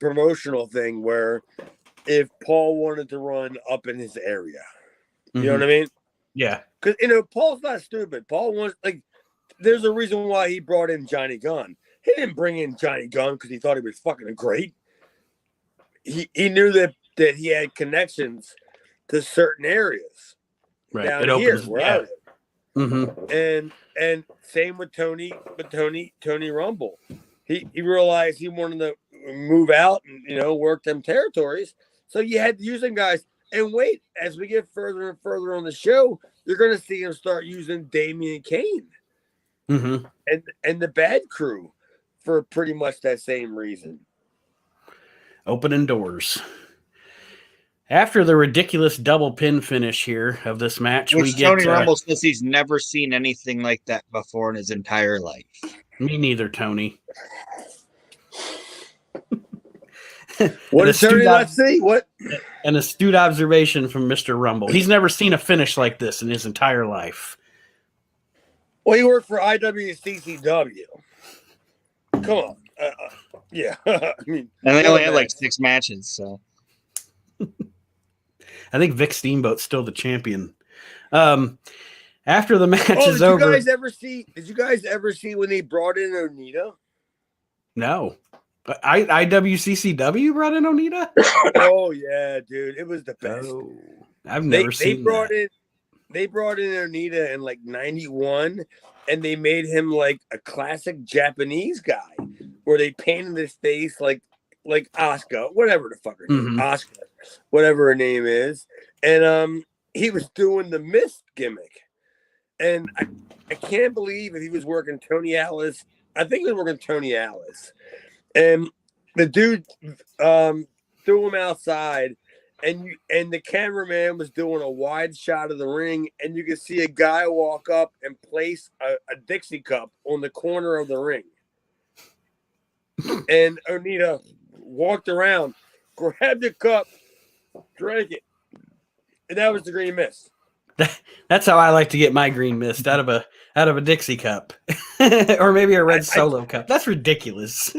promotional thing where if Paul wanted to run up in his area, you know what I mean? Yeah, because Paul's not stupid. Paul wants, like, there's a reason why he brought in Johnny Gunn. He didn't bring in Johnny Gunn because he thought he was fucking great. He knew that he had connections to certain areas. Right. Down it here, opens, where I live. And same with Tony Rumble. He realized he wanted to move out and work them territories. So you had to use them guys. And wait, as we get further and further on the show, you're going to see him start using Damian Kane and the Bad Crew for pretty much that same reason. Opening doors. After the ridiculous double pin finish here of this match, we get Tony Rumble says he's never seen anything like that before in his entire life. Me neither, Tony. What did Tony not see? What? An astute observation from Mr. Rumble. He's never seen a finish like this in his entire life. Well, he worked for IWCCW. Come on. Yeah. I mean, and they only had like 6 matches, so. I think Vic Steamboat's still the champion. After the match is over. Did you guys ever see when they brought in Onita? No. IWCCW brought in Onita? Oh yeah, dude. It was the best. Oh, I've never seen that. They brought in Onita in like 91, and they made him like a classic Japanese guy where they painted his face like Asuka, whatever the fuck her name, Asuka, whatever her name is. And he was doing the mist gimmick. And I can't believe if he was working Tony Atlas. I think he was working Tony Atlas. And the dude threw him outside, and the cameraman was doing a wide shot of the ring, and you could see a guy walk up and place a Dixie cup on the corner of the ring. And Onita walked around, grabbed the cup, drank it, and that was the green mist. That's how I like to get my green mist, out of a Dixie cup, or maybe a red Solo cup. That's ridiculous.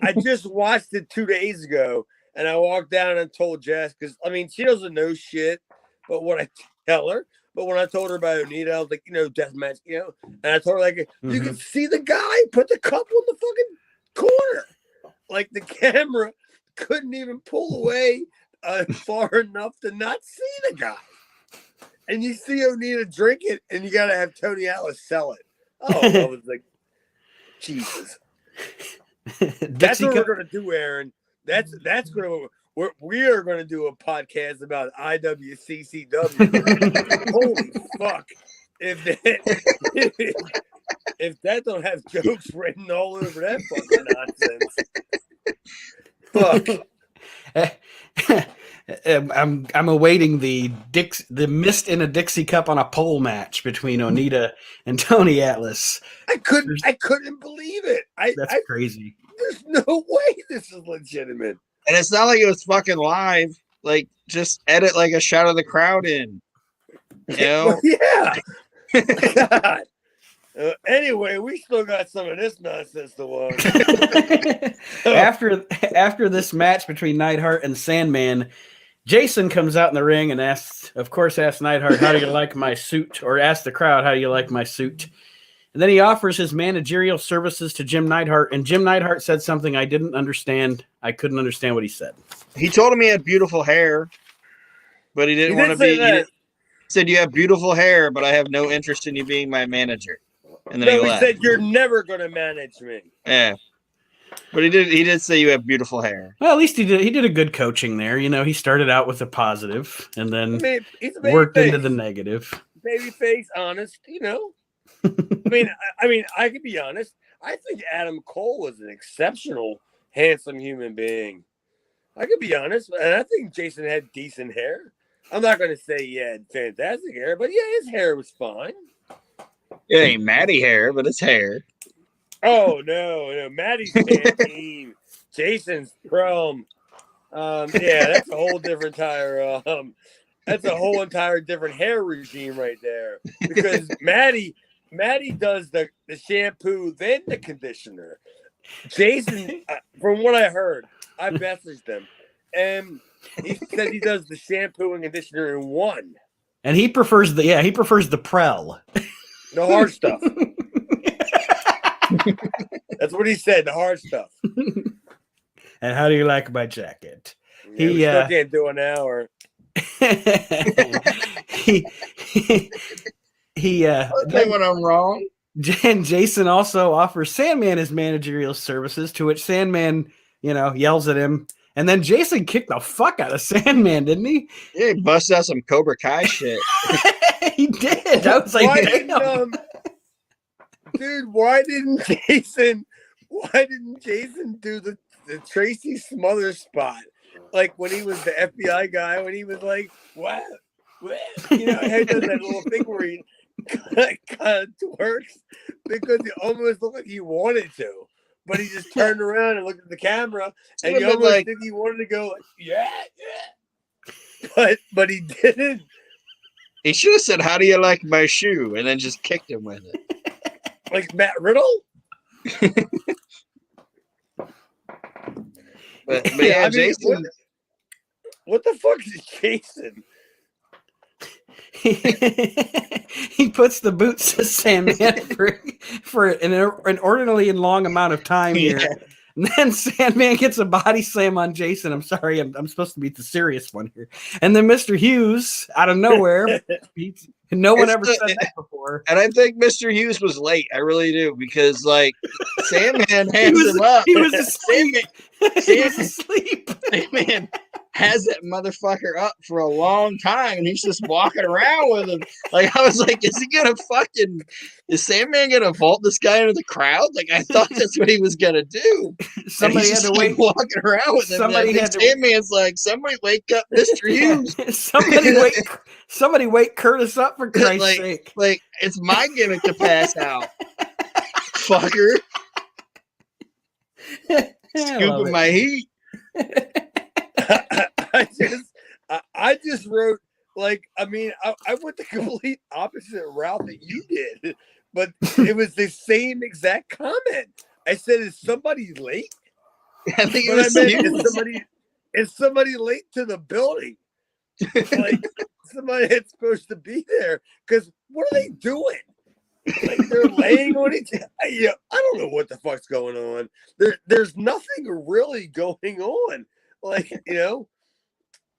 I just watched it 2 days ago, and I walked down and told Jess, because she doesn't know shit, but when I tell her, but when I told her about Onita, I was like, deathmatch, and I told her, like, you can see the guy put the cup on the fucking corner, like the camera couldn't even pull away far enough to not see the guy. And you see Onita drink it, and you got to have Tony Atlas sell it. Oh, I was like, Jesus. That's what we're going to do, Aaron. That's going to we are going to do a podcast about IWCCW. Holy fuck! If that don't have jokes written all over that fucking nonsense. Fuck. I'm awaiting the mist in a Dixie cup on a pole match between Onita and Tony Atlas. I couldn't believe it. That's crazy. There's no way this is legitimate. And it's not like it was fucking live. Like, just edit like a shot of the crowd in. Yeah. God. Anyway, we still got some of this nonsense to watch. After this match between Neidhart and Sandman, Jason comes out in the ring and asks Neidhart, "How do you like my suit?" Or asks the crowd, "How do you like my suit?" And then he offers his managerial services to Jim Neidhart, and Jim Neidhart said something I didn't understand. I couldn't understand what he said. He told him he had beautiful hair, but he didn't want to be. He said, "You have beautiful hair, but I have no interest in you being my manager." And then he said, "You're never going to manage me." Yeah, but he did say you have beautiful hair. Well, at least he did a good coaching there. You know, he started out with a positive and then worked into the negative. Babyface, honest, you know. I mean, I can be honest. I think Adam Cole was an exceptional, handsome human being. I can be honest, and I think Jason had decent hair. I'm not going to say he had fantastic hair, but yeah, his hair was fine. It ain't Matty hair, but it's hair. Oh no, Matty's Pantene, Jason's Chrome. Yeah, that's a whole different that's a whole entire different hair regime right there. Because Matty does the shampoo, then the conditioner. Jason, from what I heard, I messaged him, and he said he does the shampoo and conditioner in one. And he prefers the Prel. The hard stuff. That's what he said, the hard stuff. And how do you like my jacket? Yeah, we still can't do an hour. Okay, when I'm wrong. Jason also offers Sandman his managerial services, to which Sandman, yells at him. And then Jason kicked the fuck out of Sandman, didn't he? Yeah, he busted out some Cobra Kai shit. He did. I was like, damn. Dude, why didn't Jason do the Tracy Smothers spot? Like when he was the FBI guy, when he was like, what? He does that little thing where he kind of twerks because he almost looked like he wanted to. But he just turned around and looked at the camera, and he almost think he wanted to go, like, yeah. But he didn't. He should have said, "How do you like my shoe?" and then just kicked him with it. Like Matt Riddle? but yeah, Jason. What the fuck is Jason? He puts the boots to Sandman for an inordinately long amount of time here. Yeah. And then Sandman gets a body slam on Jason. I'm sorry, I'm supposed to be the serious one here. And then Mr. Hughes, out of nowhere, no one ever said that before. And I think Mr. Hughes was late. I really do, because Sandman hands him up. He was asleep. He was asleep. Sandman has that motherfucker up for a long time, and he's just walking around with him. I was like, is Sandman gonna vault this guy into the crowd? I thought that's what he was gonna do. Somebody had to wait, walking around with him. Sandman's like, somebody wake up Mr. Hughes. somebody wake Curtis up, for Christ's sake. It's my gimmick to pass out. Fucker. Scooping my heat. I just wrote I went the complete opposite route that you did, but it was the same exact comment. I said, "Is somebody late?" I think it was is somebody late to the building? Somebody that's supposed to be there, because what are they doing? They're laying on each other. I don't know what the fuck's going on. There's nothing really going on.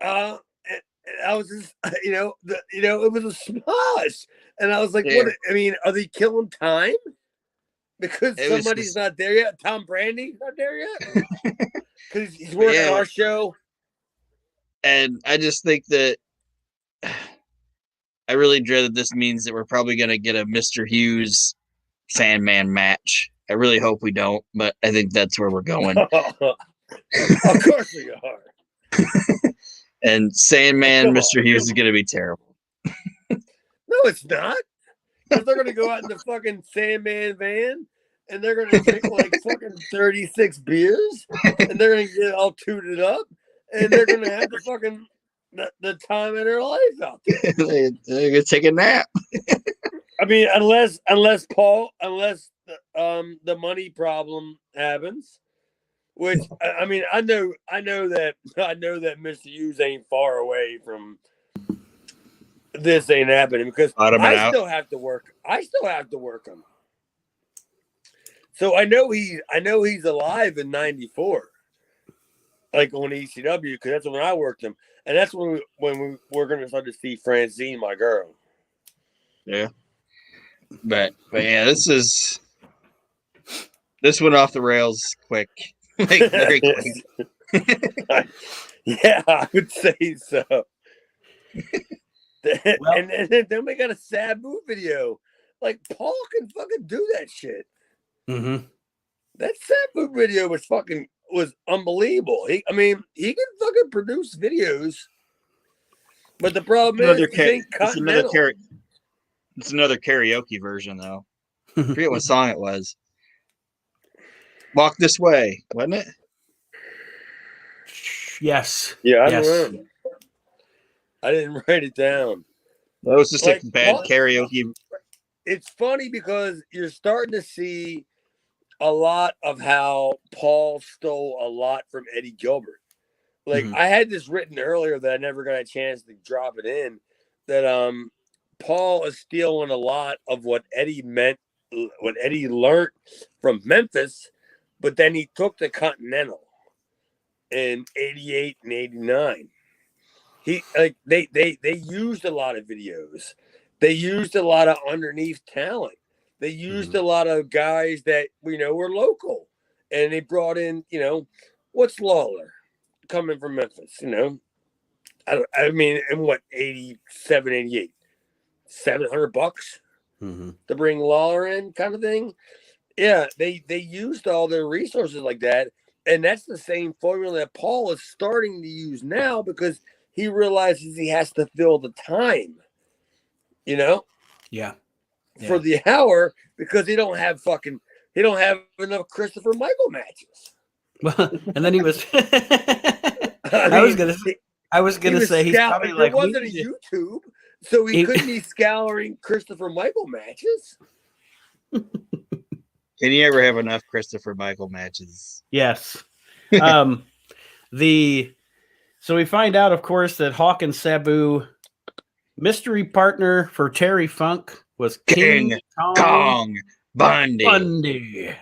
I was just, it was a smosh, and I was like, yeah. What? I mean, are they killing time because somebody's not there yet? Tom Brandy's not there yet because he's working our show. And I just think that I really dread that this means that we're probably going to get a Mr. Hughes Sandman match. I really hope we don't, but I think that's where we're going. Of course we are. And Sandman, Mr. Hughes is going to be terrible. No, it's not. Because they're going to go out in the fucking Sandman van, and they're going to drink fucking 36 beers, and they're going to get all tooted up, and they're going to have the fucking the time of their life out there. They're going to take a nap. I mean, unless the money problem happens, which I mean, I know that Mr. Hughes ain't far away from this ain't happening because I still have to work him. So I know he's alive in '94, like on ECW, because that's when I worked him, and that's when we were going to start to see Francine, my girl. Yeah, but yeah, this went off the rails quick, like very quick. Yeah, I would say so. Well, and then we got a Sabu video. Like, Paul can fucking do that shit. Mm-hmm. That Sabu video was unbelievable. He can fucking produce videos, but the problem is it's another karaoke version though. I forget what song it was. Walk This Way, wasn't it? Yes. Yeah, I don't know. I didn't write it down. That was just like bad karaoke. It's funny because you're starting to see a lot of how Paul stole a lot from Eddie Gilbert. Like, I had this written earlier that I never got a chance to drop it in, that Paul is stealing a lot of what Eddie learned from Memphis, but then he took the Continental in '88 and '89. They used a lot of videos. They used a lot of underneath talent. They used a lot of guys that were local, and they brought in what's Lawler coming from Memphis. I mean, in what 87, 88, $700 to bring Lawler in, kind of thing. Yeah, they used all their resources like that, and that's the same formula that Paul is starting to use now because he realizes he has to fill the time, for the hour because he don't have enough Christopher Michael matches. Well, and then he was. I was gonna say he's probably like, there wasn't a YouTube, so he couldn't be scouring Christopher Michael matches. Can you ever have enough Christopher Michael matches? Yes. So we find out, of course, that Hawk and Sabu mystery partner for Terry Funk was King Kong Bundy,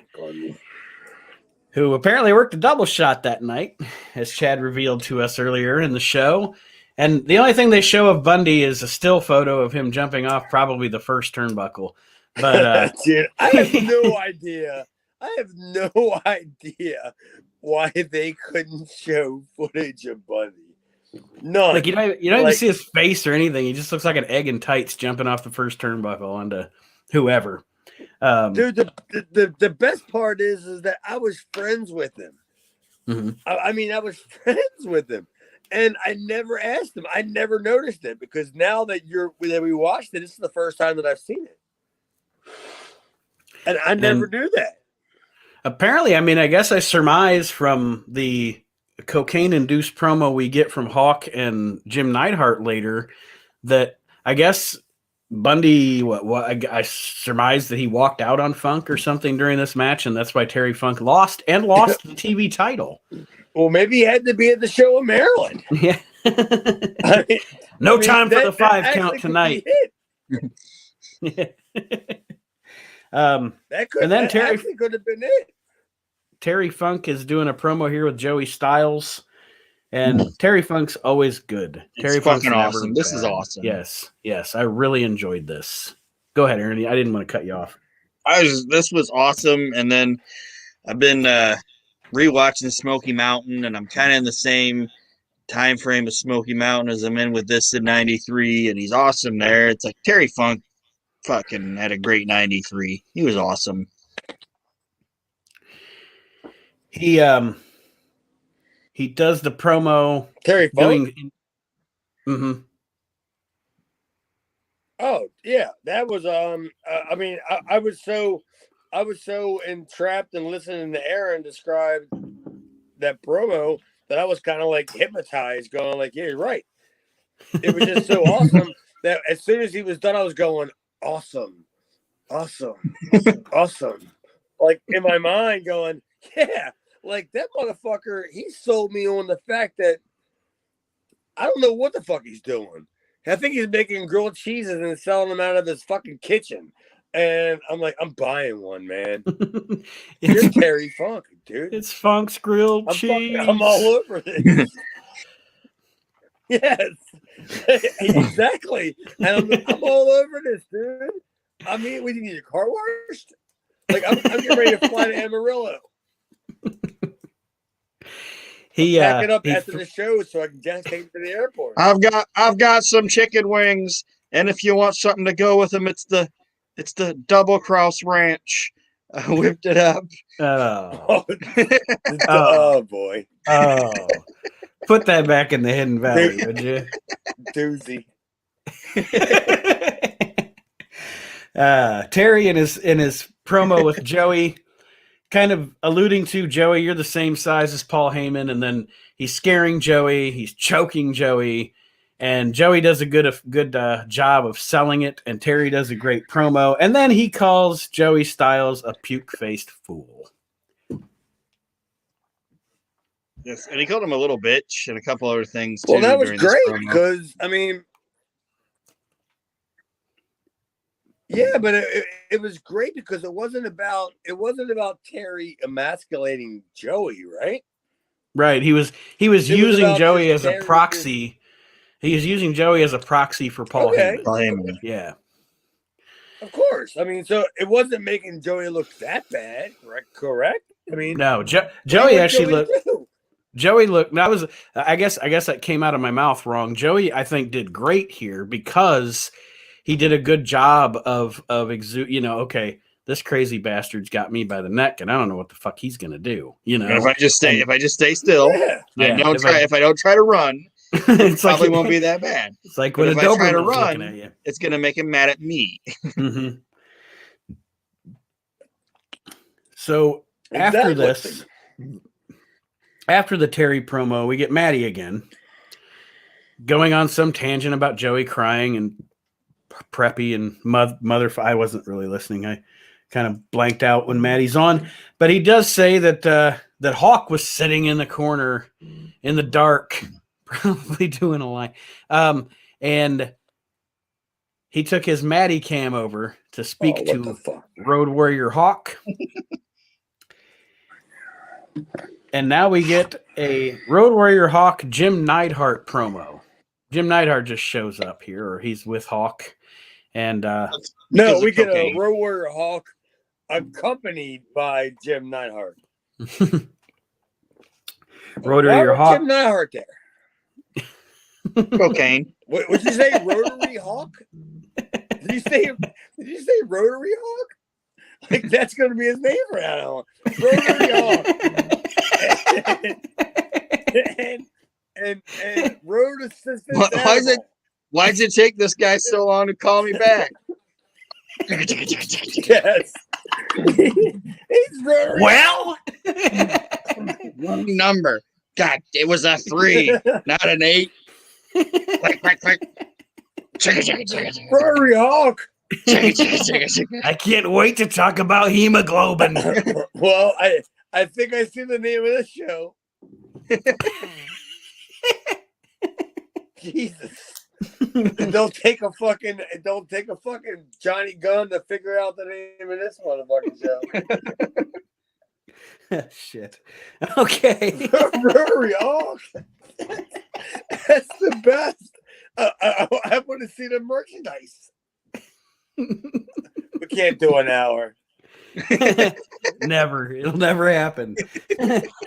who apparently worked a double shot that night, as Chad revealed to us earlier in the show. And the only thing they show of Bundy is a still photo of him jumping off probably the first turnbuckle. But dude, I have no idea. I have no idea why they couldn't show footage of Bundy. None. Like you don't even see his face or anything. He just looks like an egg in tights jumping off the first turnbuckle onto whoever. Dude, the best part is that I was friends with him. Mm-hmm. I was friends with him, and I never asked him. I never noticed it because now that we watched it, this is the first time that I've seen it, and I never knew that. Apparently, I guess I surmise from the cocaine-induced promo we get from Hawk and Jim Neidhart later that I guess Bundy, I surmise that he walked out on Funk or something during this match, and that's why Terry Funk lost the TV title. Well, maybe he had to be at the show in Maryland. Yeah. Time for the 5 count tonight. That could have been it. Terry Funk is doing a promo here with Joey Styles, and Terry Funk's always good. Terry Funk's fucking awesome. This is awesome. Yes, I really enjoyed this. Go ahead, Ernie. I didn't want to cut you off. This was awesome, and then I've been rewatching Smoky Mountain, and I'm kind of in the same time frame of Smoky Mountain as I'm in with this in '93, and he's awesome there. It's like Terry Funk fucking had a great '93. He was awesome. He does the promo. Terry Funk? Mm-hmm. Oh yeah, that was I was so entrapped in listening to Aaron describe that promo that I was kind of like hypnotized, going like, yeah, you're right. It was just so awesome that as soon as he was done, I was going, awesome. awesome. Like in my mind going, yeah, like that motherfucker, he sold me on the fact that I don't know what the fuck he's doing. I think he's making grilled cheeses and selling them out of his fucking kitchen. And I'm like, I'm buying one, man. You're Terry Funk, dude. It's Funk's grilled cheese. I'm all over this. Yes, exactly. And I'm all over this, dude. I mean, we need your car washed. Like I'm getting ready to fly to Amarillo. Pack it up after the show so I can just take it to the airport. I've got some chicken wings, and if you want something to go with them, it's the Double Cross Ranch. I whipped it up. Oh boy. Oh. Put that back in the Hidden Valley, would you? Doozy. Terry in his promo with Joey, kind of alluding to Joey, you're the same size as Paul Heyman, and then he's scaring Joey, he's choking Joey, and Joey does a good job of selling it, and Terry does a great promo, and then he calls Joey Styles a puke-faced fool. Yes, and he called him a little bitch and a couple other things too. Well, that was great because I mean, yeah, but it was great because it wasn't about Terry emasculating Joey, right? Right. He was using Joey as a proxy. He was using Joey as a proxy for Paul Heyman. Yeah. Of course. I mean, so it wasn't making Joey look that bad, correct? I mean, no, Joey actually looked. Joey looked. That was. I guess that came out of my mouth wrong. Joey, I think, did great here because he did a good job of okay, this crazy bastard's got me by the neck, and I don't know what the fuck he's gonna do. If I just stay still, if I don't try to run, it probably won't be that bad. It's like when a Doberman's run, looking at you, it's gonna make him mad at me. Mm-hmm. So after this. After the Terry promo, we get Maddie again, going on some tangent about Joey crying and Preppy and mother. I wasn't really listening. I kind of blanked out when Maddie's on, but he does say that Hawk was sitting in the corner in the dark, probably doing a line, and he took his Maddie cam over to speak to Road Warrior Hawk. And now we get a Road Warrior Hawk Jim Neidhart promo. Jim Neidhart just shows up here, or he's with Hawk. And no, we get a Road Warrior Hawk accompanied by Jim Neidhart. Road Warrior Hawk. Jim Neidhart there. Cocaine. Would you say Rotary Hawk? Did you say Rotary Hawk? Like that's going to be his name from now on. Rotary Hawk. and road assistant. Why does it take this guy so long to call me back? Yes. He's Rotary. Well, wrong number. God, it was a 3, not an 8. Click. Rotary Hawk. I can't wait to talk about hemoglobin. Well, I think I see the name of this show. Jesus. Don't take a fucking Johnny Gunn to figure out the name of this motherfucking show. Shit. Okay. Rotary Hawk. That's the best. I want to see the merchandise. We can't do an hour. Never. It'll never happen.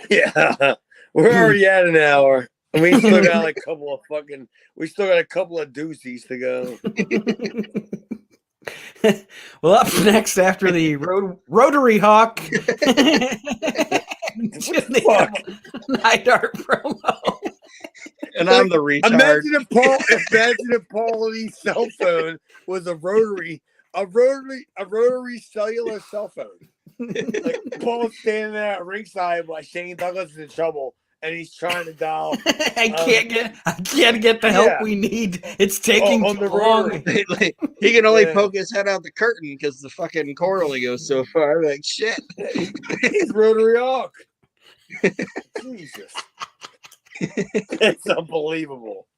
Yeah. We're already at an hour. We still got a couple of doozies to go. Well, up next after the Rotary Hawk Neidhart promo. And I'm the retard. Imagine if Paulie's cell phone was a rotary cellular cell phone. Like Paul's standing there at ringside while Shane Douglas is in trouble, and he's trying to dial. I can't get the help we need. It's taking too long. He can only poke his head out the curtain because the fucking cord only goes so far. Like shit. He's rotary hawk. Jesus. It's unbelievable.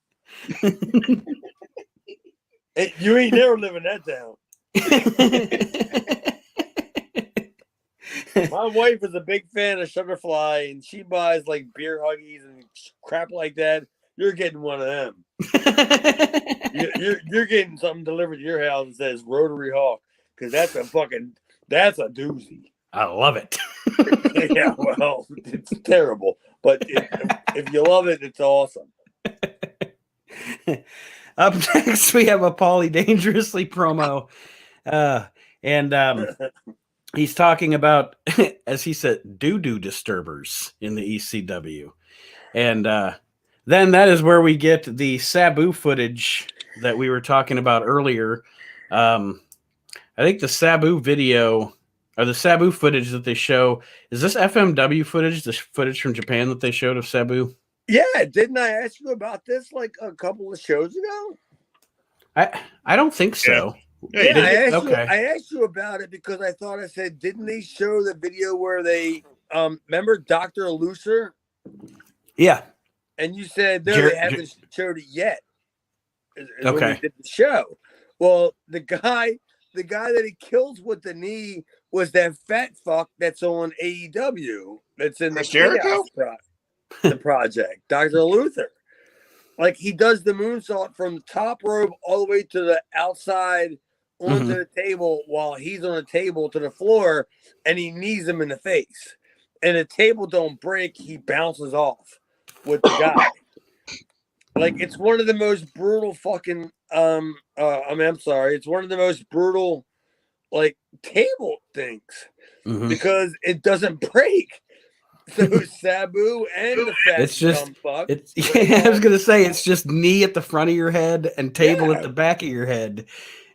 You ain't never living that down. My wife is a big fan of Sugarfly, and she buys like beer huggies and crap like that. You're getting one of them. you're getting something delivered to your house that says Rotary Hawk, because that's a doozy. I love it. Yeah, well, it's terrible, but if you love it, it's awesome. Up next, we have a Paulie Dangerously promo, and he's talking about, as he said, doo-doo disturbers in the ECW, and then that is where we get the Sabu footage that we were talking about earlier. I think the Sabu video. Or the Sabu footage that they show, is this FMW footage, the footage from Japan that they showed of Sabu? Yeah, didn't I ask you about this like a couple of shows ago? I don't think so. Yeah, I asked you about it because I thought I said, didn't they show the video where they remember Dr. Lucer? Yeah. And you said no, they haven't showed it yet. When we did the show. Well, the guy that he kills with the knee was that fat fuck that's on AEW. That's in the Jericho the project, Dr. Luther. Like he does the moonsault from the top rope all the way to the outside onto the table while he's on the table to the floor, and he knees him in the face. And the table don't break, he bounces off with the guy. Like it's one of the most brutal fucking I'm sorry, it's one of the most brutal like table things because it doesn't break. So Sabu and the fat dumb fuck. I was gonna say it's just knee at the front of your head and table at the back of your head.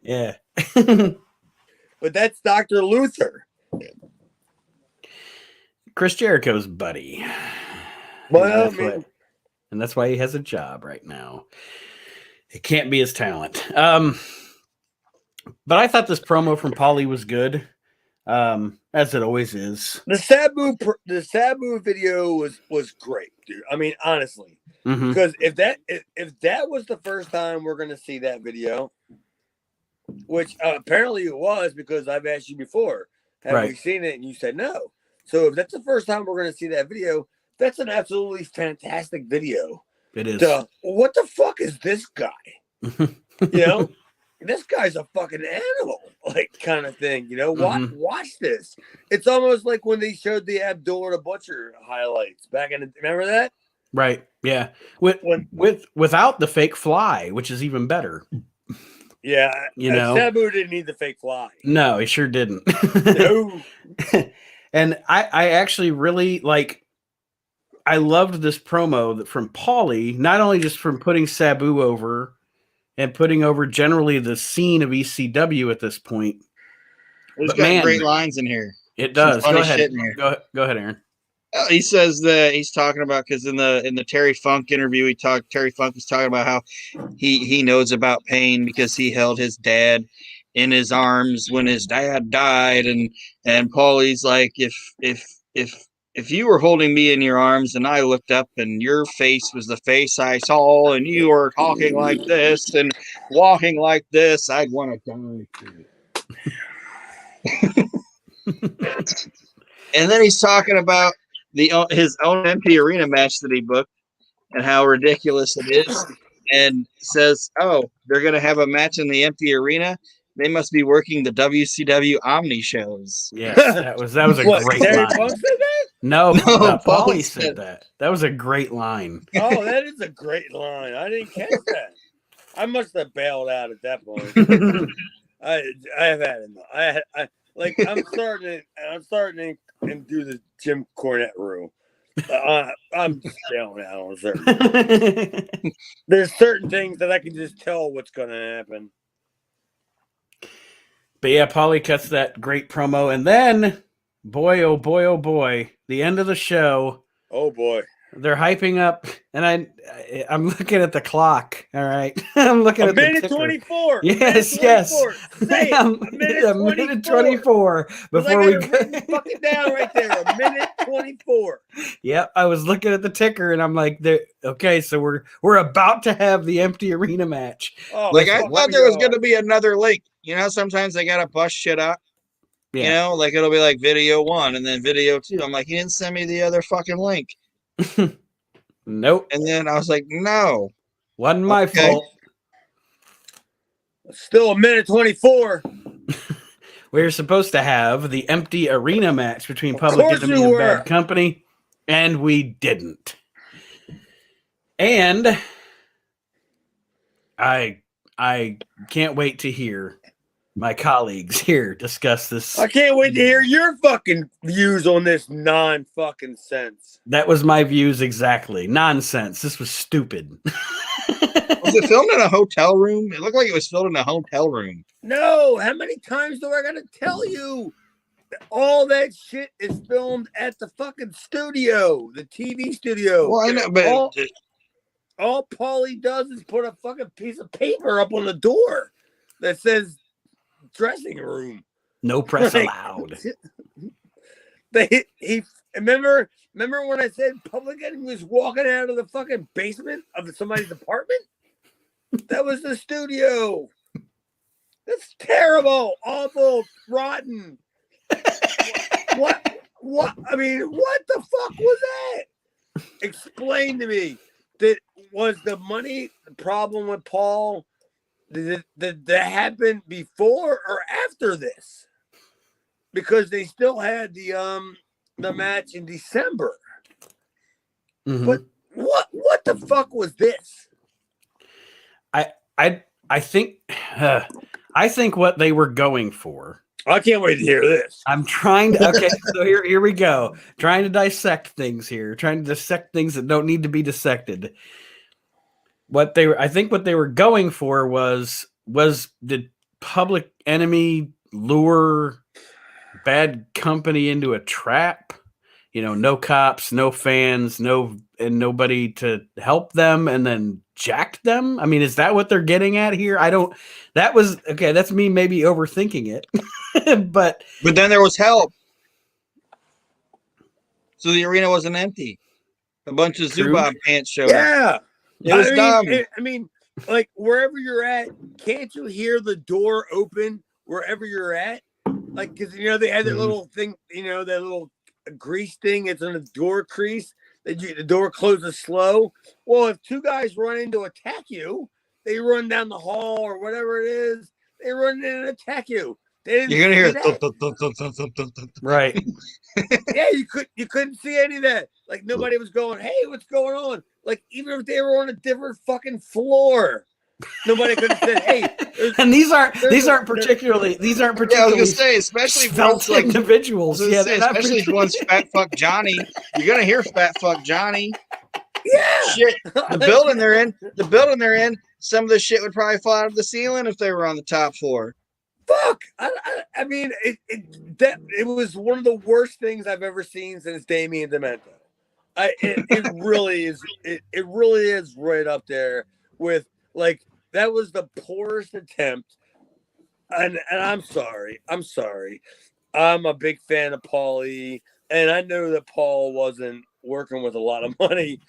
Yeah. But that's Dr. Luther. Chris Jericho's buddy. Well, and that's why he has a job right now. It can't be his talent. But I thought this promo from Paulie was good, as it always is. The Sabu video was great, dude. I mean, honestly, because if that was the first time we're gonna see that video, which apparently it was, because I've asked you before, have we seen it? And you said no. So if that's the first time we're gonna see that video, that's an absolutely fantastic video. It is. What the fuck is this guy? You know. This guy's a fucking animal, like kind of thing, you know. Watch this. It's almost like when they showed the Abdullah the Butcher highlights back in remember that? Right. Yeah. Without the fake fly, which is even better. Yeah. You know, Sabu didn't need the fake fly. No, he sure didn't. No. And I actually really I loved this promo from Paulie, not only just from putting Sabu over and putting over generally the scene of ECW at this point. There's got great lines in here. It does. Go ahead. Go ahead, Aaron. He says that he's talking about, because in the Terry Funk interview, Terry Funk was talking about how he knows about pain because he held his dad in his arms when his dad died, and Paulie's like, if you were holding me in your arms and I looked up and your face was the face I saw and you were talking like this and walking like this, I'd want to die. And then he's talking about his own empty arena match that he booked and how ridiculous it is, and says, oh, they're going to have a match in the empty arena? They must be working the WCW Omni shows. Yes, that was a great Terry line. Funk said that? No, Paulie said that. That was a great line. Oh, that is a great line. I didn't catch that. I must have bailed out at that point. I have had enough. I'm starting to do the Jim Cornette rule. I'm just bailing out on certain. There's certain things that I can just tell what's going to happen. But yeah, Paulie cuts that great promo, and then, boy, oh boy, the end of the show. Oh boy. they're hyping up, and I'm looking at the clock. All right, I'm looking at minute the ticker. 24. Yes, yes. Say it. A minute 24 before we go. Fucking down right there. A minute 24. Yep, I was looking at the ticker, and I'm like, okay, so we're about to have the empty arena match. Oh, like I thought there was going to be another link. You know, sometimes they got to bust shit up. Yeah. You know, like it'll be like video 1 and then video 2. I'm like, you didn't send me the other fucking link. Nope. And then I was like, no. Wasn't my fault. Still a minute 24. We were supposed to have the empty arena match between Public Enemy and Bad Company, and we didn't. And I can't wait to hear my colleagues here discuss this. I can't wait to hear your fucking views on this non-fucking sense. That was my views exactly. Nonsense. This was stupid. Was it filmed in a hotel room? It looked like it was filmed in a hotel room. No, how many times do I gotta tell you? All that shit is filmed at the fucking studio, the TV studio. Well, I know, but all Paulie does is put a fucking piece of paper up on the door that says dressing room. No press allowed. He remember when I said Public Enemy was walking out of the fucking basement of somebody's apartment? That was the studio. That's terrible, awful, rotten. What? I mean, what the fuck was that? Explain to me. Was the money the problem with Paul? Did that happen before or after this? Because they still had the match in December. Mm-hmm. But what the fuck was this? I think what they were going for. I can't wait to hear this. I'm trying to. Okay, so here we go. Trying to dissect things here. Trying to dissect things that don't need to be dissected. I think what they were going for was did Public Enemy lure Bad Company into a trap? You know, no cops, no fans, and nobody to help them, and then jacked them. I mean, is that what they're getting at here? That's me maybe overthinking it. but then there was help. So the arena wasn't empty. A bunch of Zubab pants showed up. Yeah. It was dumb. I mean, like wherever you're at, can't you hear the door open wherever you're at? Like, because, you know, they had that little thing, you know, that little grease thing. It's on the door crease. The door closes slow. Well, if two guys run in to attack you, they run down the hall or whatever it is. They run in and attack you. You're gonna hear it. Right. Yeah, you couldn't see any of that. Like nobody was going, "Hey, what's going on?" Like even if they were on a different fucking floor, nobody could have said, "Hey." And these aren't particularly. Yeah, I was gonna say, especially for like individuals. Especially if one's fat fuck Johnny. You're gonna hear fat fuck Johnny. Yeah. Shit. The building they're in. Some of the shit would probably fall out of the ceiling if they were on the top floor. Fuck! I mean, it was one of the worst things I've ever seen since Damien Demento. It really is. It really is right up there with like that was the poorest attempt. And I'm sorry. I'm a big fan of Paulie, and I know that Paul wasn't working with a lot of money.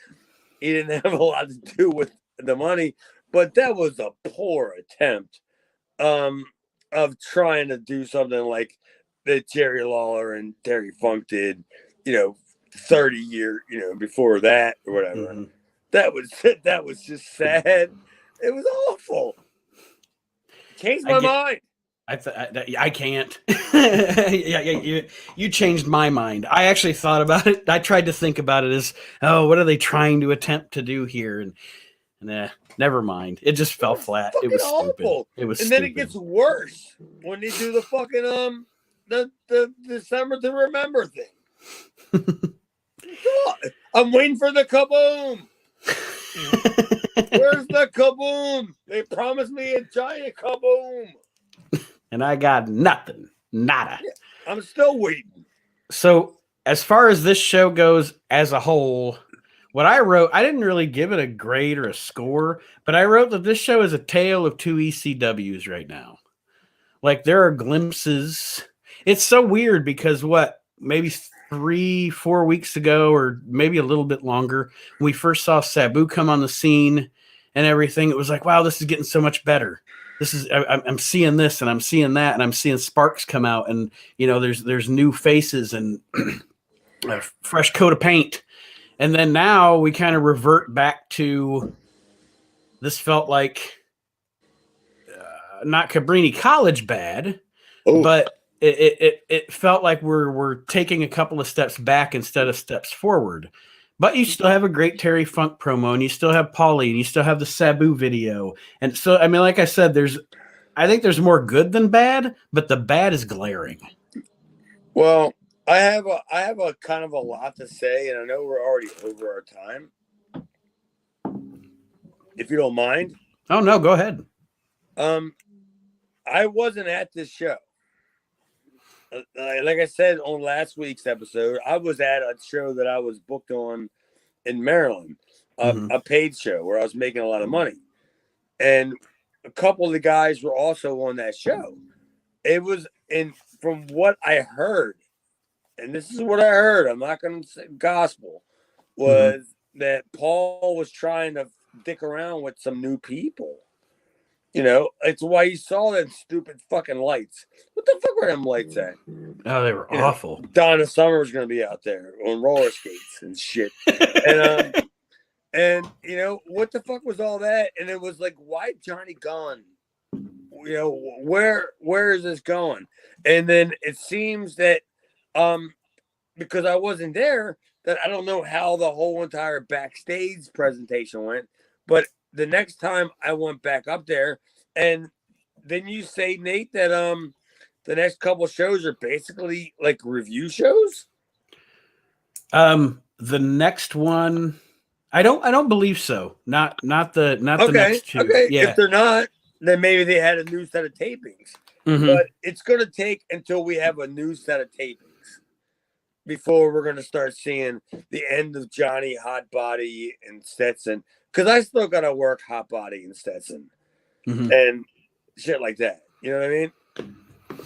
He didn't have a lot to do with the money, but that was a poor attempt. Of trying to do something like that Jerry Lawler and Terry Funk did, 30 years, before that or whatever. Mm-hmm. That was just sad. It was awful. Changed my mind. I can't. You changed my mind. I actually thought about it. I tried to think about it as, what are they trying to attempt to do here? And never mind. It just fell flat. It was awful. Stupid. It was. And stupid. Then it gets worse when they do the fucking the December to Remember thing. I'm waiting for the kaboom. Where's the kaboom? They promised me a giant kaboom. And I got nothing. Nada. Yeah, I'm still waiting. So as far as this show goes as a whole, what I wrote, I didn't really give it a grade or a score, but I wrote that this show is a tale of two ECWs right now. Like there are glimpses. It's so weird because maybe 3-4 weeks ago, or maybe a little bit longer, when we first saw Sabu come on the scene and everything, it was like, wow, this is getting so much better. I'm seeing this and I'm seeing that, and I'm seeing sparks come out, and there's new faces and a fresh coat of paint. And then now we kind of revert back to this. Felt like not Cabrini College bad, but it felt like we're taking a couple of steps back instead of steps forward. But you still have a great Terry Funk promo, and you still have Paulie, and you still have the Sabu video. And so, I mean, like I said, I think there's more good than bad, but the bad is glaring. Well, I have a kind of a lot to say, and I know we're already over our time. If you don't mind. Oh no, go ahead. I wasn't at this show. Like I said on last week's episode, I was at a show that I was booked on in Maryland, a paid show where I was making a lot of money. And a couple of the guys were also on that show. It was, and from what I heard, and this is what I heard, I'm not going to say gospel, was that Paul was trying to dick around with some new people. It's why you saw them stupid fucking lights. What the fuck were them lights at? Oh, they were awful. Donna Summer's going to be out there on roller skates and shit. And what the fuck was all that? And it was like, why Johnny Gunn? Where is this going? And then it seems that because I wasn't there, that I don't know how the whole entire backstage presentation went, but the next time I went back up there, and then you say, Nate, that the next couple shows are basically like review shows. The next one, I don't believe so. Not the next two. Okay, yeah. If they're not, then maybe they had a new set of tapings. But it's gonna take until we have a new set of tapings before we're gonna start seeing the end of Johnny Hot Body and Stetson. Because I still got to work Hot Body and Stetson and shit like that. You know what I mean?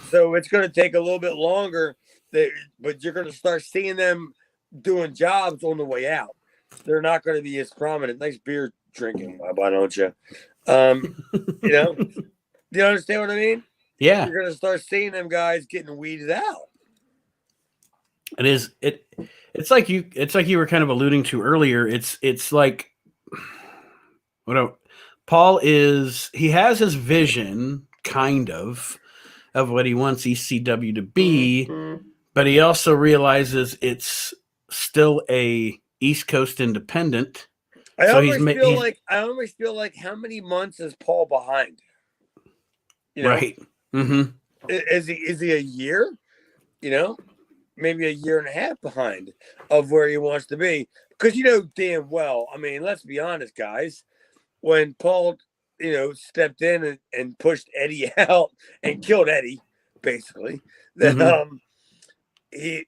So it's going to take a little bit longer, but you're going to start seeing them doing jobs on the way out. They're not going to be as prominent. Nice beer drinking, why don't you? Do you understand what I mean? Yeah. You're going to start seeing them guys getting weeded out. It's like you were kind of alluding to earlier. It's like, Paul he has his vision kind of what he wants ECW to be, but he also realizes it's still a East Coast independent. I always feel like how many months is Paul behind? Right. Is he a year? Maybe a year and a half behind of where he wants to be. Because damn well, I mean, let's be honest, guys. When Paul, stepped in and pushed Eddie out and killed Eddie, basically, then he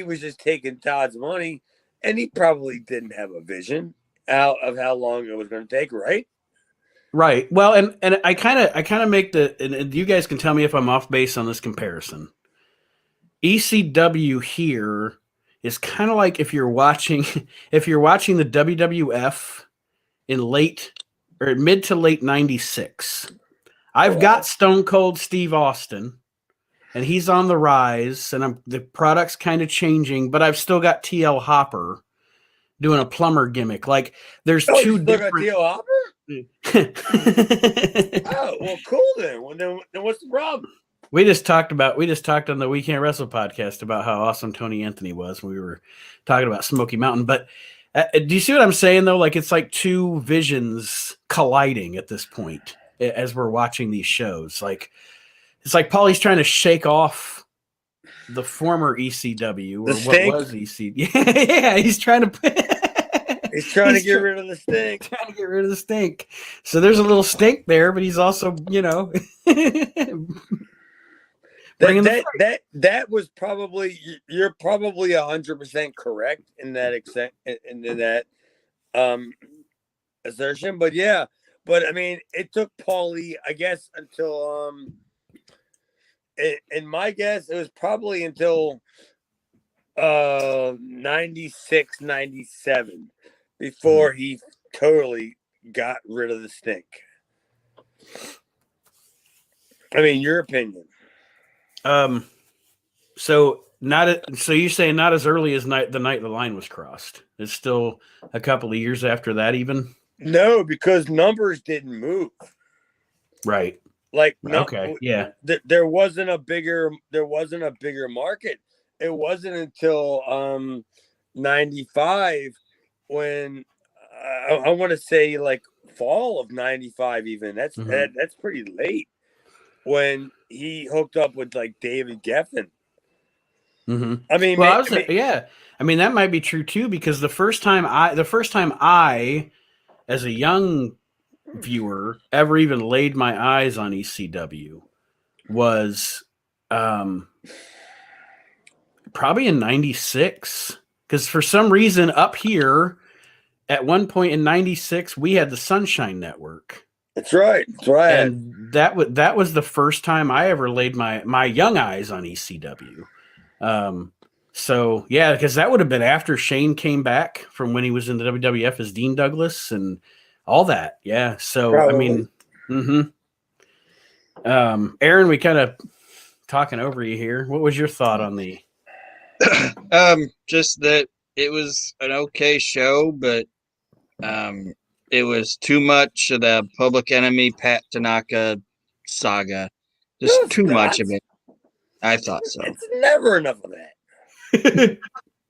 was just taking Todd's money, and he probably didn't have a vision out of how long it was going to take, right? Right. Well, and I kind of make and you guys can tell me if I'm off base on this comparison. ECW here is kind of like if you're watching the WWF in mid to late 96. I've got Stone Cold Steve Austin, and he's on the rise, and the product's kind of changing, but I've still got TL Hopper doing a plumber gimmick. Like there's two different. Got TL Hopper? Oh, well, cool then. Well, then what's the problem? We just talked on the We Can't Wrestle podcast about how awesome Tony Anthony was when we were talking about Smoky Mountain. But do you see what I'm saying, though? Like, it's like two visions colliding at this point as we're watching these shows. Like, it's like Paulie's trying to shake off the former ECW or what was ECW. Yeah, he's trying to... He's trying to get rid of the stink. Trying to get rid of the stink. So there's a little stink there, but he's also, That was probably, you're probably 100% correct in that assertion. But yeah, but I mean, it took Paulie, I guess, until in my guess, it was probably until 96, 97 before he totally got rid of the stink. I mean, your opinion. So you're saying not as early as the night the line was crossed. It's still a couple of years after that, even. No, because numbers didn't move. Right. Like okay, yeah. There wasn't a bigger market. It wasn't until 95 when I want to say like fall of 95 even. That's pretty late when he hooked up with like David Geffen. Mm-hmm. I mean, yeah. I mean, that might be true too, because the first time I, as a young viewer, ever even laid my eyes on ECW was probably in 96. Because for some reason up here, at one point in 96, we had the Sunshine Network. That's right. And that was the first time I ever laid my young eyes on ECW. So yeah, because that would have been after Shane came back from when he was in the WWF as Dean Douglas and all that. Yeah. So probably. I mean, Aaron, we kind of talking over you here. What was your thought on the? Just that it was an okay show, but it was too much of the Public Enemy Pat Tanaka saga. Just too much of it. I thought so. It's never enough of that.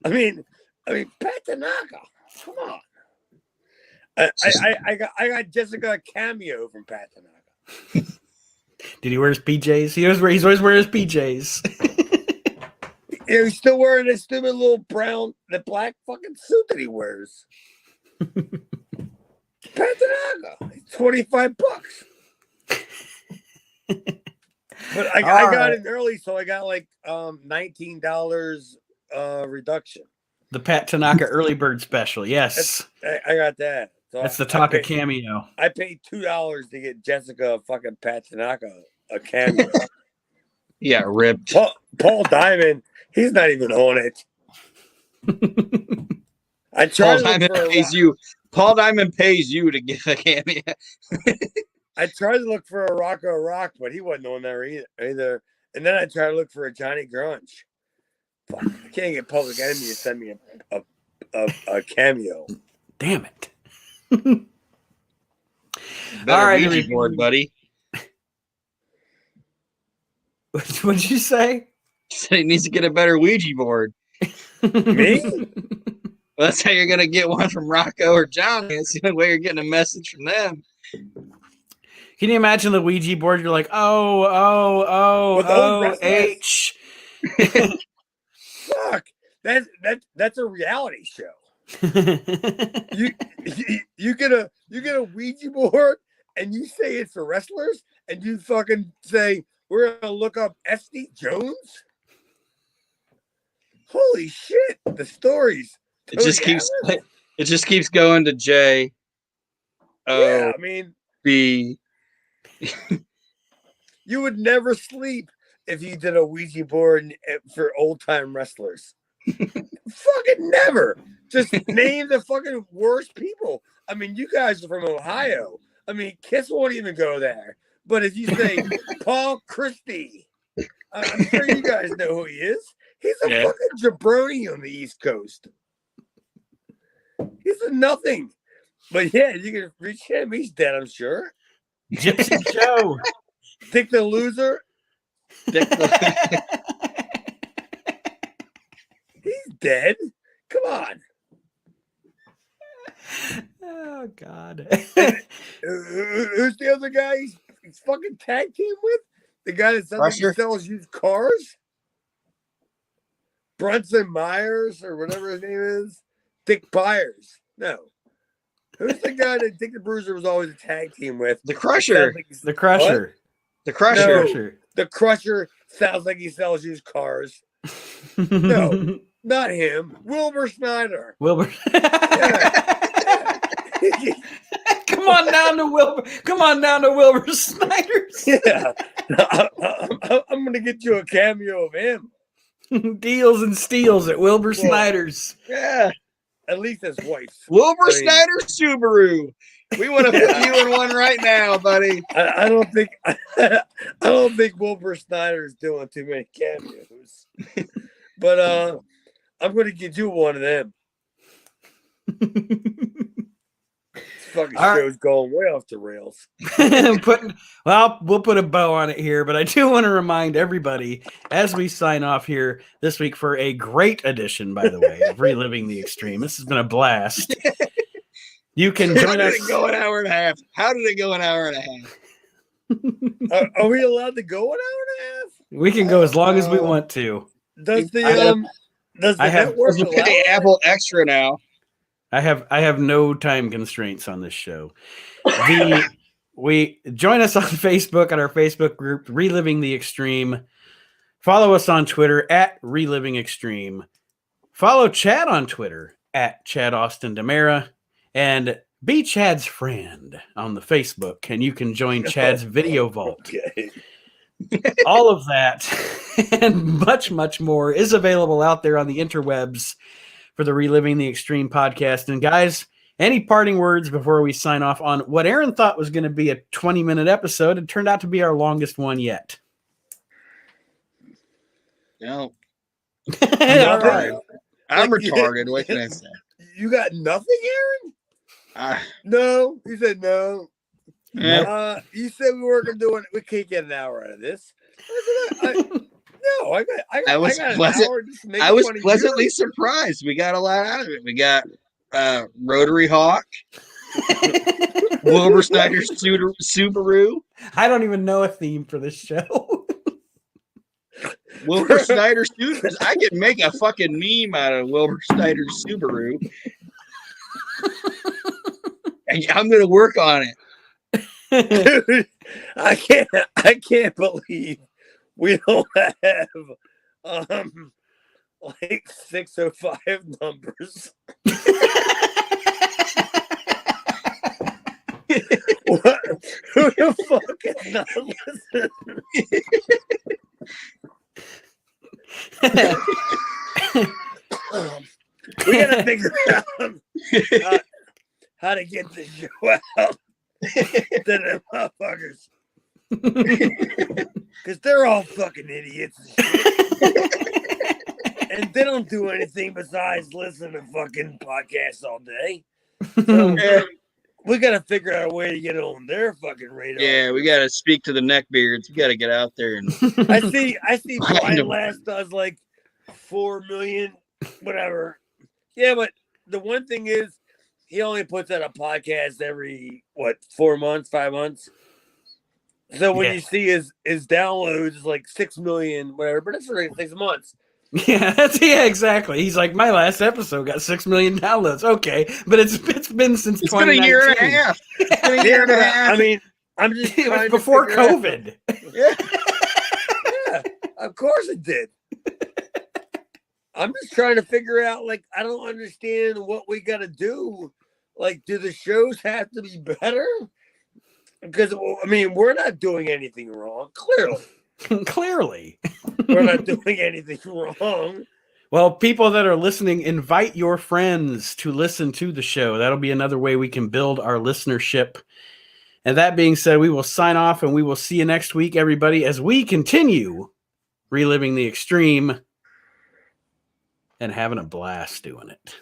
I mean, Pat Tanaka. Come on. I got Jessica a cameo from Pat Tanaka. Did he wear his PJs? He's always wearing his PJs. Yeah, he's still wearing his stupid little the black fucking suit that he wears. Pat Tanaka, $25. But I got it early, so I got like $19 reduction. The Pat Tanaka early bird special, yes. I got that. So that's the Taka cameo. I paid $2 to get Jessica fucking Pat Tanaka a cameo. Yeah, ripped. Paul Diamond, he's not even on it. Paul Diamond pays you to get a cameo. I tried to look for a Rocco Rock, but he wasn't on there either. And then I tried to look for a Johnny Grunge. Fuck, I can't get Public Enemy to send me a cameo. Damn it. All right, Ouija board, buddy. What'd you say? He said he needs to get a better Ouija board. Me? Well, that's how you're gonna get one from Rocco or Johnny. That's the only way you're getting a message from them. Can you imagine the Ouija board? You're like, H. Fuck, that's a reality show. you get a Ouija board and you say it's for wrestlers and you fucking say we're gonna look up SD Jones. Holy shit! The stories. It just keeps going to J. Yeah, I mean, B. You would never sleep if you did a Ouija board for old time wrestlers. Fucking never. Just name the fucking worst people. I mean, you guys are from Ohio. I mean, Kiss won't even go there. But if you say Paul Christie, I'm sure you guys know who he is. He's a fucking jabroni on the East Coast. He's a nothing. But yeah, you can reach him. He's dead, I'm sure. Gypsy Joe. Dick the Loser. He's dead. Come on. Oh, God. Who's the other guy he's fucking tag team with? The guy that sells used cars? Brunson Myers or whatever his name is? Dick Byers. No. Who's the guy that Dick the Bruiser was always a tag team with? The Crusher. The Crusher. The Crusher. The Crusher sounds like he sells used cars. No, not him. Wilbur Snyder. Wilbur. Yeah. Come on down to Wilbur. Come on down to Wilbur Snyder's. Yeah. I'm going to get you a cameo of him. Deals and steals at Wilbur Snyder's. Yeah. At least his wife. Wilbur Snyder Subaru. We want to put you in one right now, buddy. I don't think Wilbur Snyder's doing too many cameos. But I'm going to get you one of them. Fucking show's going way off the rails. We'll put a bow on it here, but I do want to remind everybody as we sign off here this week for a great edition, by the way, of Reliving the Extreme. This has been a blast. You can join us. How did it go an hour and a half? How did it go an hour and a half? Are we allowed to go an hour and a half? We can go as long as we want to. Does the network pay Apple Extra now? I have no time constraints on this show. We join us on Facebook at our Facebook group, Reliving the Extreme. Follow us on Twitter at Reliving Extreme. Follow Chad on Twitter at Chad Austin Demera. And be Chad's friend on the Facebook, and you can join Chad's video vault. Okay. All of that and much, much more is available out there on the interwebs for the Reliving the Extreme podcast. And guys, any parting words before we sign off on what Aaron thought was going to be a 20-minute episode? It turned out to be our longest one yet. No. Right. I'm retarded. What can I say? You got nothing, Aaron? No. He said no. Yeah. You said we weren't going to do it. We can't get an hour out of this. I was pleasantly surprised. We got a lot out of it. We got Rotary Hawk, Wilbur Snyder's Subaru. I don't even know a theme for this show. Wilbur Snyder Subaru. I can make a fucking meme out of Wilbur Snyder's Subaru. I'm going to work on it. Dude, I can't believe we don't have like 605 numbers. What? Who the fuck is not listening? We gotta figure out how to get the show out to them motherfuckers. Because they're all fucking idiots and shit. And they don't do anything besides listen to fucking podcasts all day. So we got to figure out a way to get on their fucking radar. Yeah, we got to speak to the neckbeards. We got to get out there. And I see Brian Last does like 4 million, whatever. Yeah, but the one thing is, he only puts out a podcast every, 4 months, 5 months? So when you see his downloads, it's like 6 million, whatever, but it's for like 6 months. Yeah, exactly. He's like, my last episode got 6 million downloads. Okay, but it's been since 2019. It's been a year and a half. It's been a year and a half. I mean, I'm just it was before COVID. Yeah, of course it did. I'm just trying to figure out, like, I don't understand what we got to do. Like, do the shows have to be better? Because, I mean, we're not doing anything wrong, clearly. Clearly. We're not doing anything wrong. Well, people that are listening, invite your friends to listen to the show. That'll be another way we can build our listenership. And that being said, we will sign off and we will see you next week, everybody, as we continue reliving the extreme and having a blast doing it.